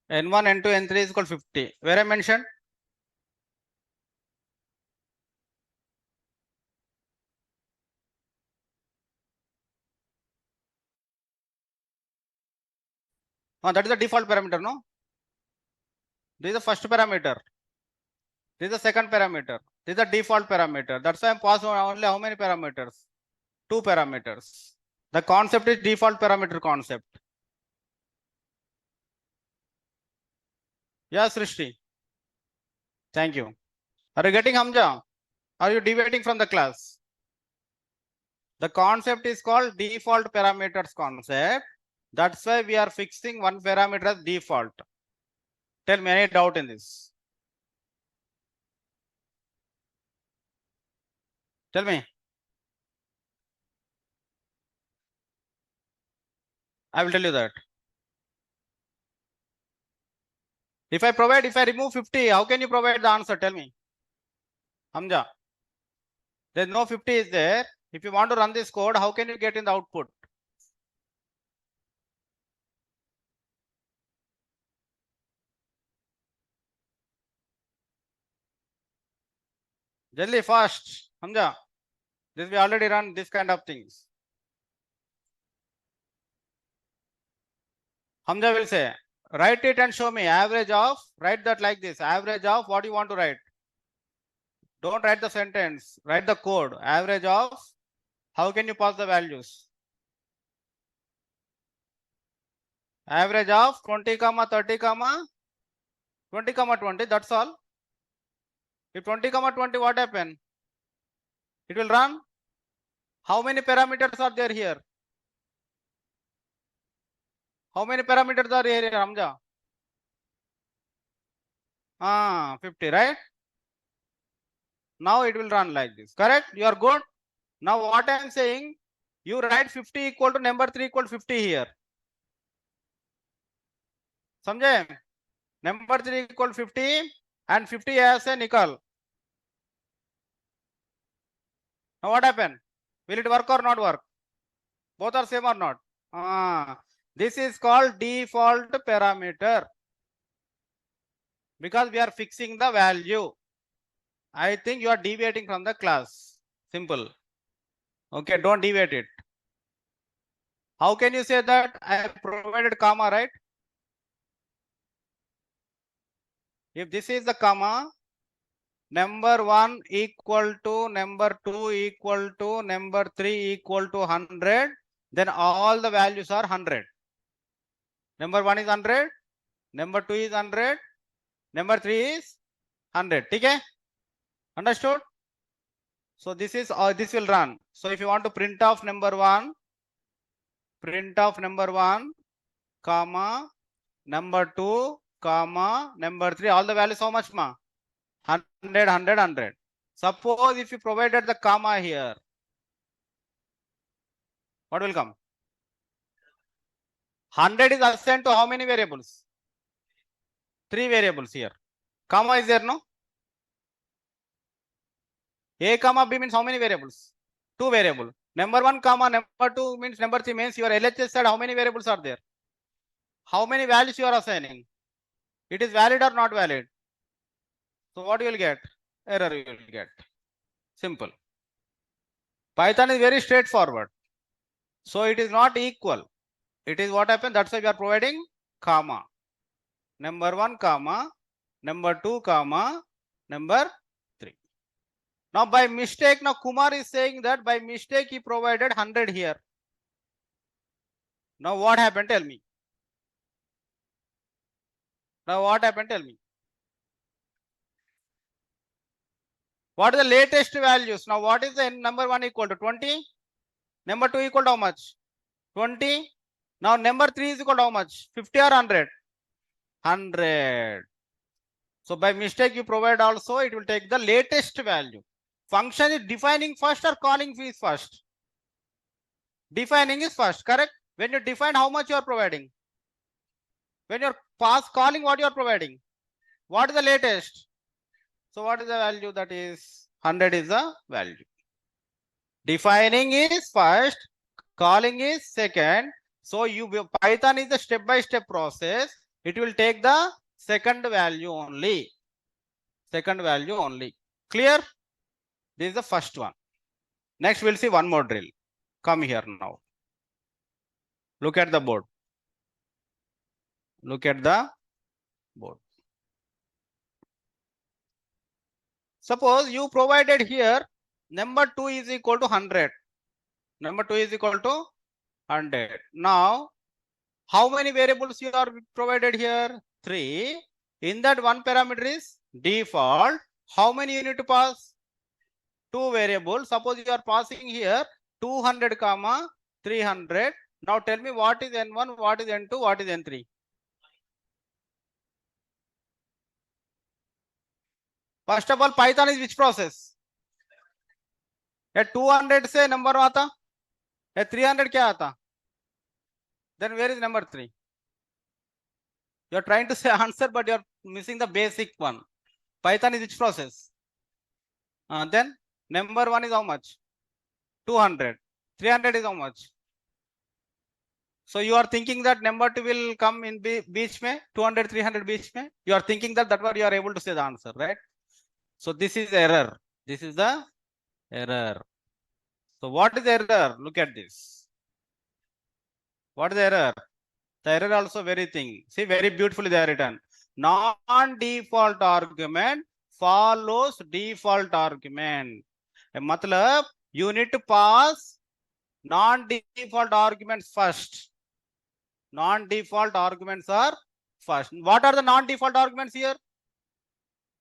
N1, N2, N3 is equal 50. Where I mentioned? That is the default parameter, no? This is the first parameter. This is the second parameter. This is the default parameter. That's why I'm passing only how many parameters? 2 parameters. The concept is default parameter concept. Yes, Srishti. Thank you. Are you getting Hamza? Are you deviating from the class? The concept is called default parameters concept. That's why we are fixing one parameter as default. Tell me any doubt in this? Tell me. I will tell you that. If I remove 50, how can you provide the answer? Tell me. Hamza. There's no 50 is there. If you want to run this code, how can you get in the output? Jaldi fast. Hamza. This we already run this kind of things. Hamza will say, write it and show me average of, write that like this, average of what you want to write. Don't write the sentence, write the code. Average of, how can you pass the values? Average of 20, 30, 20, 20, that's all. If 20, 20, what happen? It will run. How many parameters are there here? How many parameters are here, Hamza? 50, right? Now it will run like this. Correct? You are good. Now what I am saying, you write 50 equal to number 3 equal to 50 here. Samjhe? Number 3 equal to 50 and 50 as a nickel. Now what happened? Will it work or not work? Both are same or not? This is called default parameter. Because we are fixing the value. I think you are deviating from the class. Simple. Okay, don't deviate it. How can you say that I have provided comma, right? If this is the comma, number 1 equal to number 2 equal to number 3 equal to 100. then all the values are 100. Number 1 is 100, number 2 is 100, number 3 is 100. Okay? Understood? So this is this will run. So if you want to print off number 1, print off number 1, comma, number 2, comma, number 3, all the values how much ma? 100, 100, 100. Suppose if you provided the comma here, what will come? 100 is assigned to how many variables? 3 variables here. Comma is there, no? A comma B means how many variables? 2 variables. Number 1 comma number 2 means number 3 means your LHS said how many variables are there? How many values you are assigning? It is valid or not valid? So what you will get? Error you will get. Simple. Python is very straightforward. So it is not equal. It is what happened. That's why we are providing comma. Number 1 comma, number 2 comma, number 3. Now by mistake, now Kumar is saying that by mistake he provided 100 here. Now what happened? Tell me. Now what happened? Tell me. What is the latest values? Now what is the number 1 equal to 20? Number 2 equal to how much? 20. Now number 3 is equal to how much? 50 or 100? 100. So by mistake you provide also, it will take the latest value. Function is defining first or calling is first? Defining is first, correct? When you define, how much you are providing? When you're calling, what you are providing? What is the latest? So what is the value? That is 100 is the value. Defining is first, calling is second. So Python is a step-by-step process. It will take the second value only. Second value only. Clear? This is the first one. Next we'll see one more drill. Come here now. Look at the board. Look at the board. Suppose you provided here number 2 is equal to 100. Number 2 is equal to 100. Now, how many variables you are provided here? 3. In that one parameter is default. How many you need to pass? 2 variables. Suppose you are passing here 200 comma 300. Now tell me what is N1, what is N2, what is N3? First of all, Python is which process? ये 200 से number आता, ये 300 क्या आता? Then where is number 3? You are trying to say answer, but you are missing the basic one. Python is which process? Then number 1 is how much? 200. 300 is how much? So you are thinking that number 2 will come in beach mein, 200, 300 beach mein. You are thinking that what you are able to say the answer, right? So this is error. This is the error. So what is the error? Look at this. What is the error? The error also very thing. See, very beautifully they are written. Non-default argument follows default argument. Matlab, you need to pass non-default arguments first. Non-default arguments are first. What are the non-default arguments here?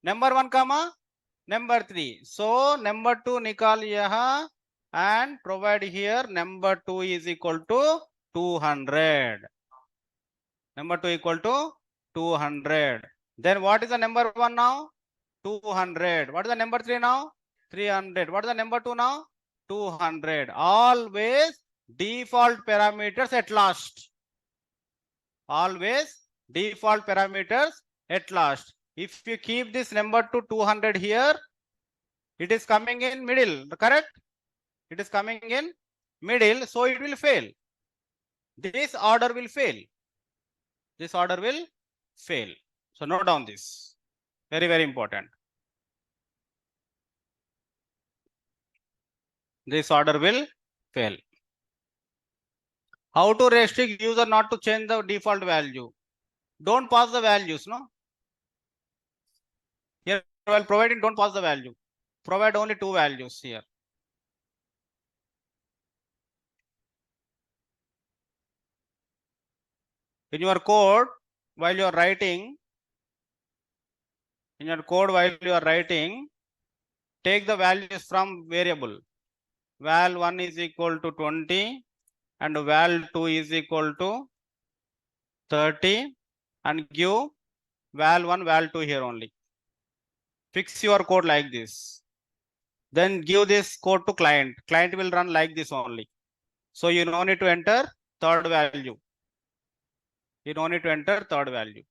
Number 1 comma number 3. So number 2 nikal yaha and provide here number 2 is equal to 200. Number 2 equal to 200. Then what is the number 1 now? 200. What is the number 3 now? 300. What is the number 2 now? 200. Always default parameters at last. Always default parameters at last. If you keep this number to 200 here, it is coming in middle, correct? It is coming in middle, so it will fail. This order will fail. This order will fail. So note down this. Very, very important. This order will fail. How to restrict user not to change the default value? Don't pass the values, no? Here, while providing, don't pass the value. Provide only 2 values here. In your code, while you are writing, take the values from variable. Val1 is equal to 20 and val2 is equal to 30 and give val1, val2 here only. Fix your code like this. Then give this code to client. Client will run like this only. So you don't need to enter third value. You don't need to enter third value.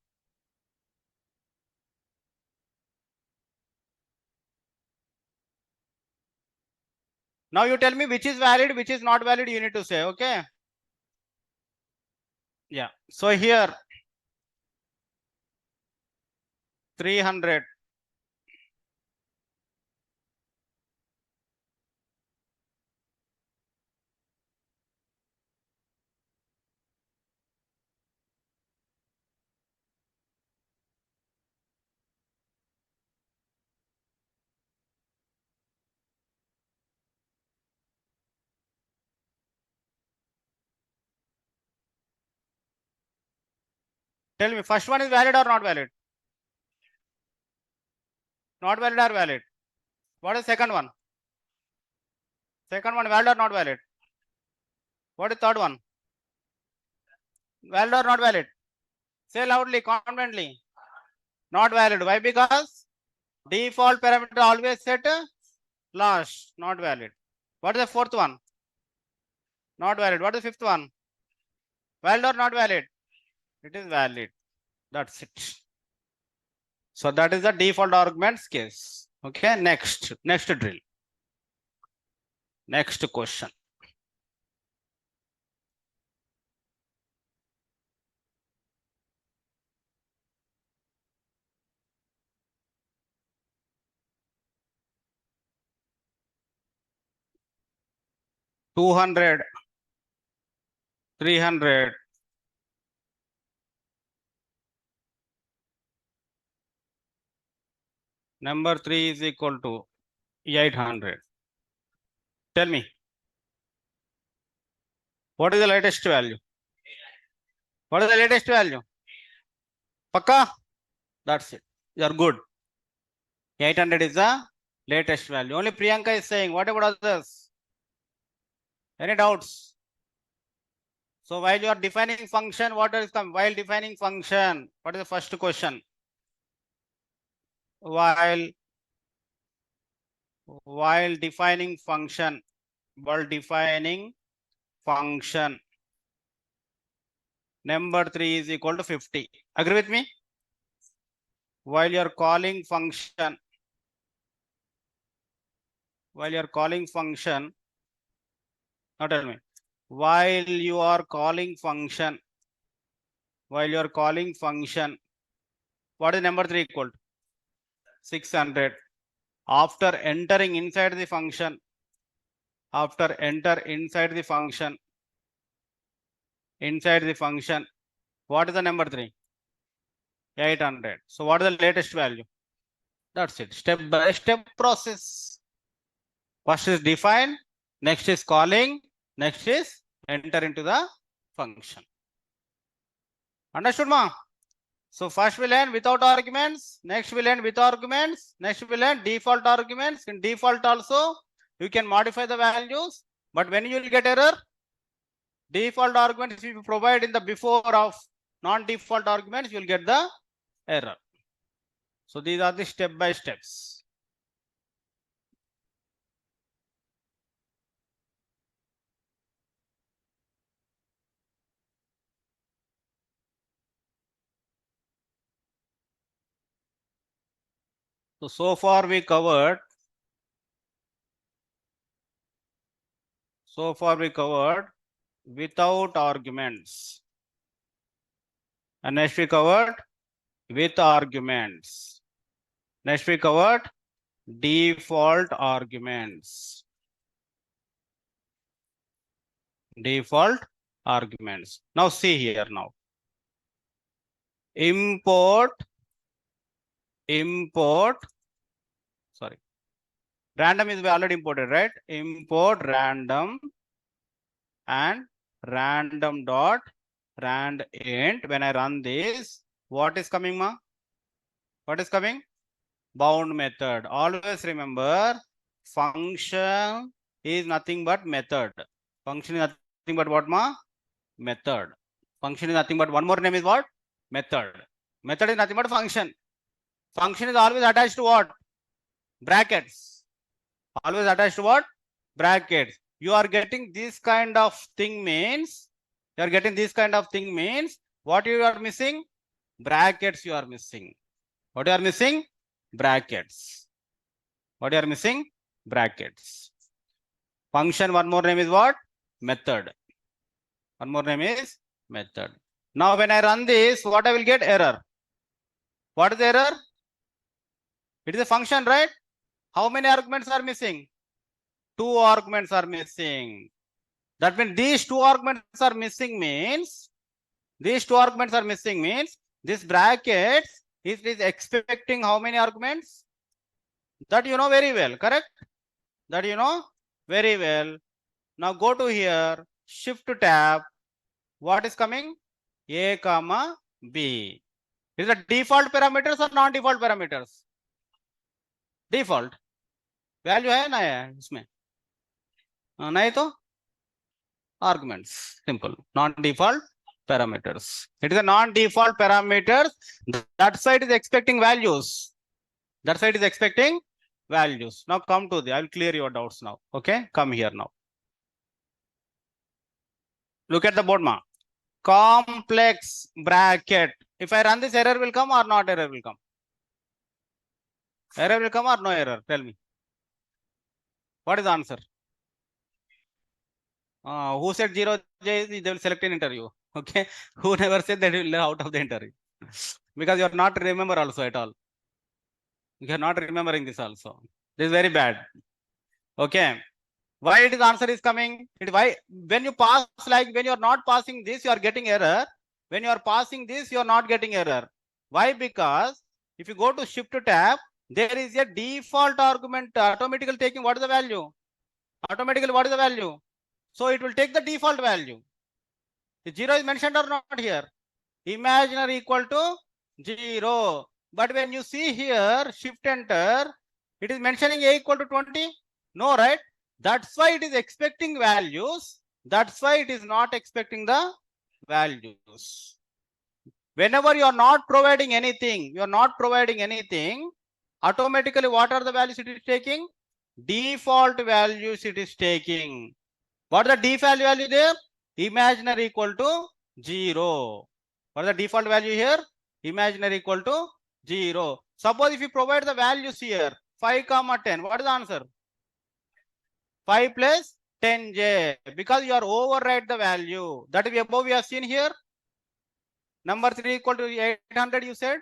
Now you tell me which is valid, which is not valid, you need to say, okay? Yeah. So here 300. Tell me, first one is valid or not valid? Not valid or valid? What is second one? Second one valid or not valid? What is third one? Valid or not valid? Say loudly, confidently. Not valid. Why? Because default parameter always set last. Not valid. What is the fourth one? Not valid. What is the fifth one? Valid or not valid? It is valid. That's it. So that is the default arguments case. Okay. Next drill. Next question. $200, $300, number 3 is equal to 800. Tell me, what is the latest value? What is the latest value? Pakka? That's it. You are good. 800 is the latest value. Only Priyanka is saying. What about others? Any doubts? So while you are defining function, what is come? While defining function, what is the first question? While defining function, number 3 is equal to 50. Agree with me? While you are calling function, now tell me, while you are calling function, what is number 3 equal to? 600. After entering inside the function, what is the number 3? 800. So what is the latest value? That's it. Step by step process. First is define, next is calling, next is enter into the function. Understood, ma? So first we'll end without arguments, next we'll end with arguments, next we'll end default arguments. In default also, you can modify the values, but when you will get error, default arguments, if you provide in the before of non-default arguments, you will get the error. So these are the step by steps. So far we covered without arguments. And next we covered with arguments. Next we covered default arguments. Now see here now. Import. Sorry. Random is already imported, right? Import random and random dot rand int. When I run this, what is coming, ma? What is coming? Bound method. Always remember, function is nothing but method. Function is nothing but what, ma? Method. Function is nothing but one more name is what? Method. Method is nothing but function. Function is always attached to what? Brackets. Always attached to what? Brackets. You are getting this kind of thing means, what you are missing? Brackets you are missing. What you are missing? Brackets. What you are missing? Brackets. Function, one more name is what? Method. One more name is method. Now when I run this, what I will get? Error. What is the error? It is a function, right? How many arguments are missing? 2 arguments are missing. That means these 2 arguments are missing means, this brackets is expecting how many arguments? That you know very well, correct? That you know very well. Now go to here, shift tab. What is coming? A comma B. Is the default parameters or non-default parameters? Default. Value है ना है इसमें? नहीं तो arguments. Simple. Non-default parameters. It is a non-default parameters. That side is expecting values. That side is expecting values. Now come to the, I will clear your doubts now. Okay, come here now. Look at the board, ma. Complex bracket. If I run this, error will come or not error will come? Error will come or no error? Tell me. What is the answer? Who said 0 J, they will select an interview. Okay. Who never said that will out of the interview? Because you are not remember also at all. You are not remembering this also. This is very bad. Okay. Why it is answer is coming? It why when you pass, like when you are not passing this, you are getting error. When you are passing this, you are not getting error. Why? Because if you go to shift tab, there is a default argument automatically taking what is the value? Automatically what is the value? So it will take the default value. The 0 is mentioned or not here? Imaginary equal to 0. But when you see here, shift enter, it is mentioning a equal to 20. No, right? That's why it is expecting values. That's why it is not expecting the values. Whenever you are not providing anything, automatically what are the values it is taking? Default values it is taking. What is the default value there? Imaginary equal to 0. What is the default value here? Imaginary equal to 0. Suppose if you provide the values here, 5, 10, what is the answer? 5 plus 10j, because you are override the value. That is above we have seen here. Number 3 equal to 800 you said.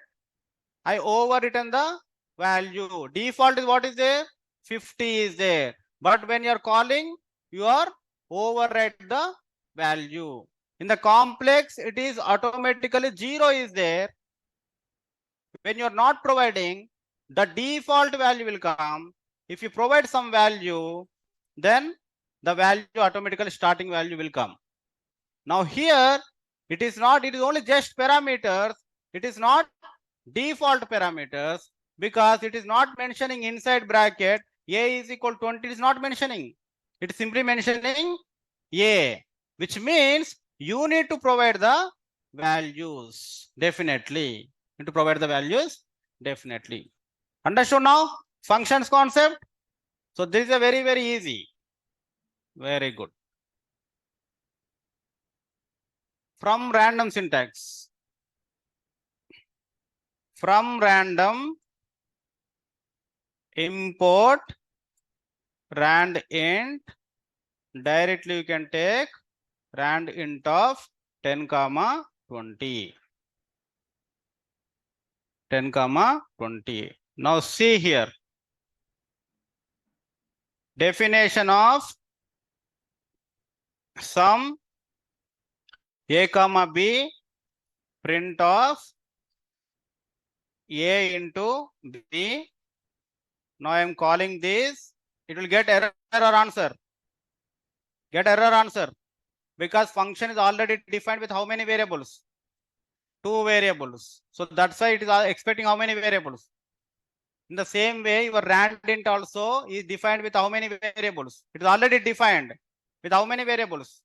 I overwritten the value. Default is what is there? 50 is there. But when you are calling, you are overwrite the value. In the complex, it is automatically 0 is there. When you are not providing, the default value will come. If you provide some value, then the value automatically starting value will come. Now here, it is not, it is only just parameters. It is not default parameters because it is not mentioning inside bracket a is equal to 20. It is not mentioning. It is simply mentioning a, which means you need to provide the values. Definitely. You need to provide the values. Definitely. Understood now? Functions concept. So this is a very, very easy. Very good. From random syntax. From random, import rand int. Directly you can take rand int of 10, 20. 10, 20. Now see here. Definition of sum a, b, print of a into b. Now I am calling this. It will get error or answer. Get error answer. Because function is already defined with how many variables? 2 variables. So that's why it is expecting how many variables? In the same way, your rand int also is defined with how many variables? It is already defined with how many variables?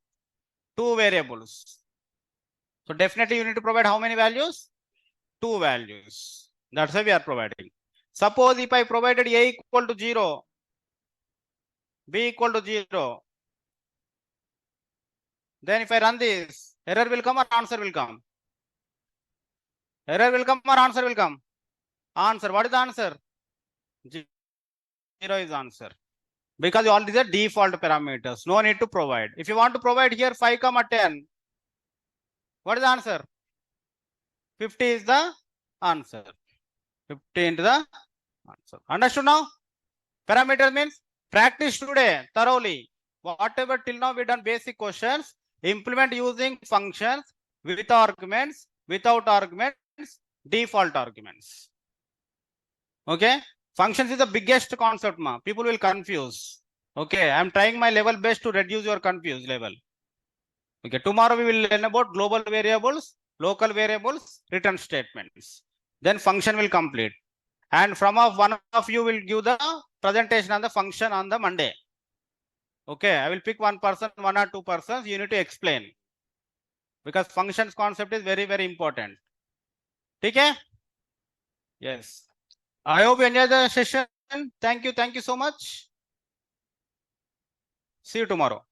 2 variables. So definitely you need to provide how many values? 2 values. That's why we are providing. Suppose if I provided a equal to 0, b equal to 0, then if I run this, error will come or answer will come? Error will come or answer will come? Answer. What is the answer? 0 is answer. Because all these are default parameters. No need to provide. If you want to provide here 5, 10, what is the answer? 50 is the answer. 50 into the answer. Understood now? Parameter means practice today thoroughly. Whatever till now we done basic questions, implement using functions with arguments, without arguments, default arguments. Okay? Functions is the biggest concept, ma. People will confuse. Okay, I am trying my level best to reduce your confused level. Okay, tomorrow we will learn about global variables, local variables, return statements. Then function will complete. And from one of you will give the presentation on the function on the Monday. Okay, I will pick one person, 1 or 2 persons. You need to explain. Because functions concept is very, very important. Okay? Yes. I hope you enjoy the session. Thank you so much. See you tomorrow.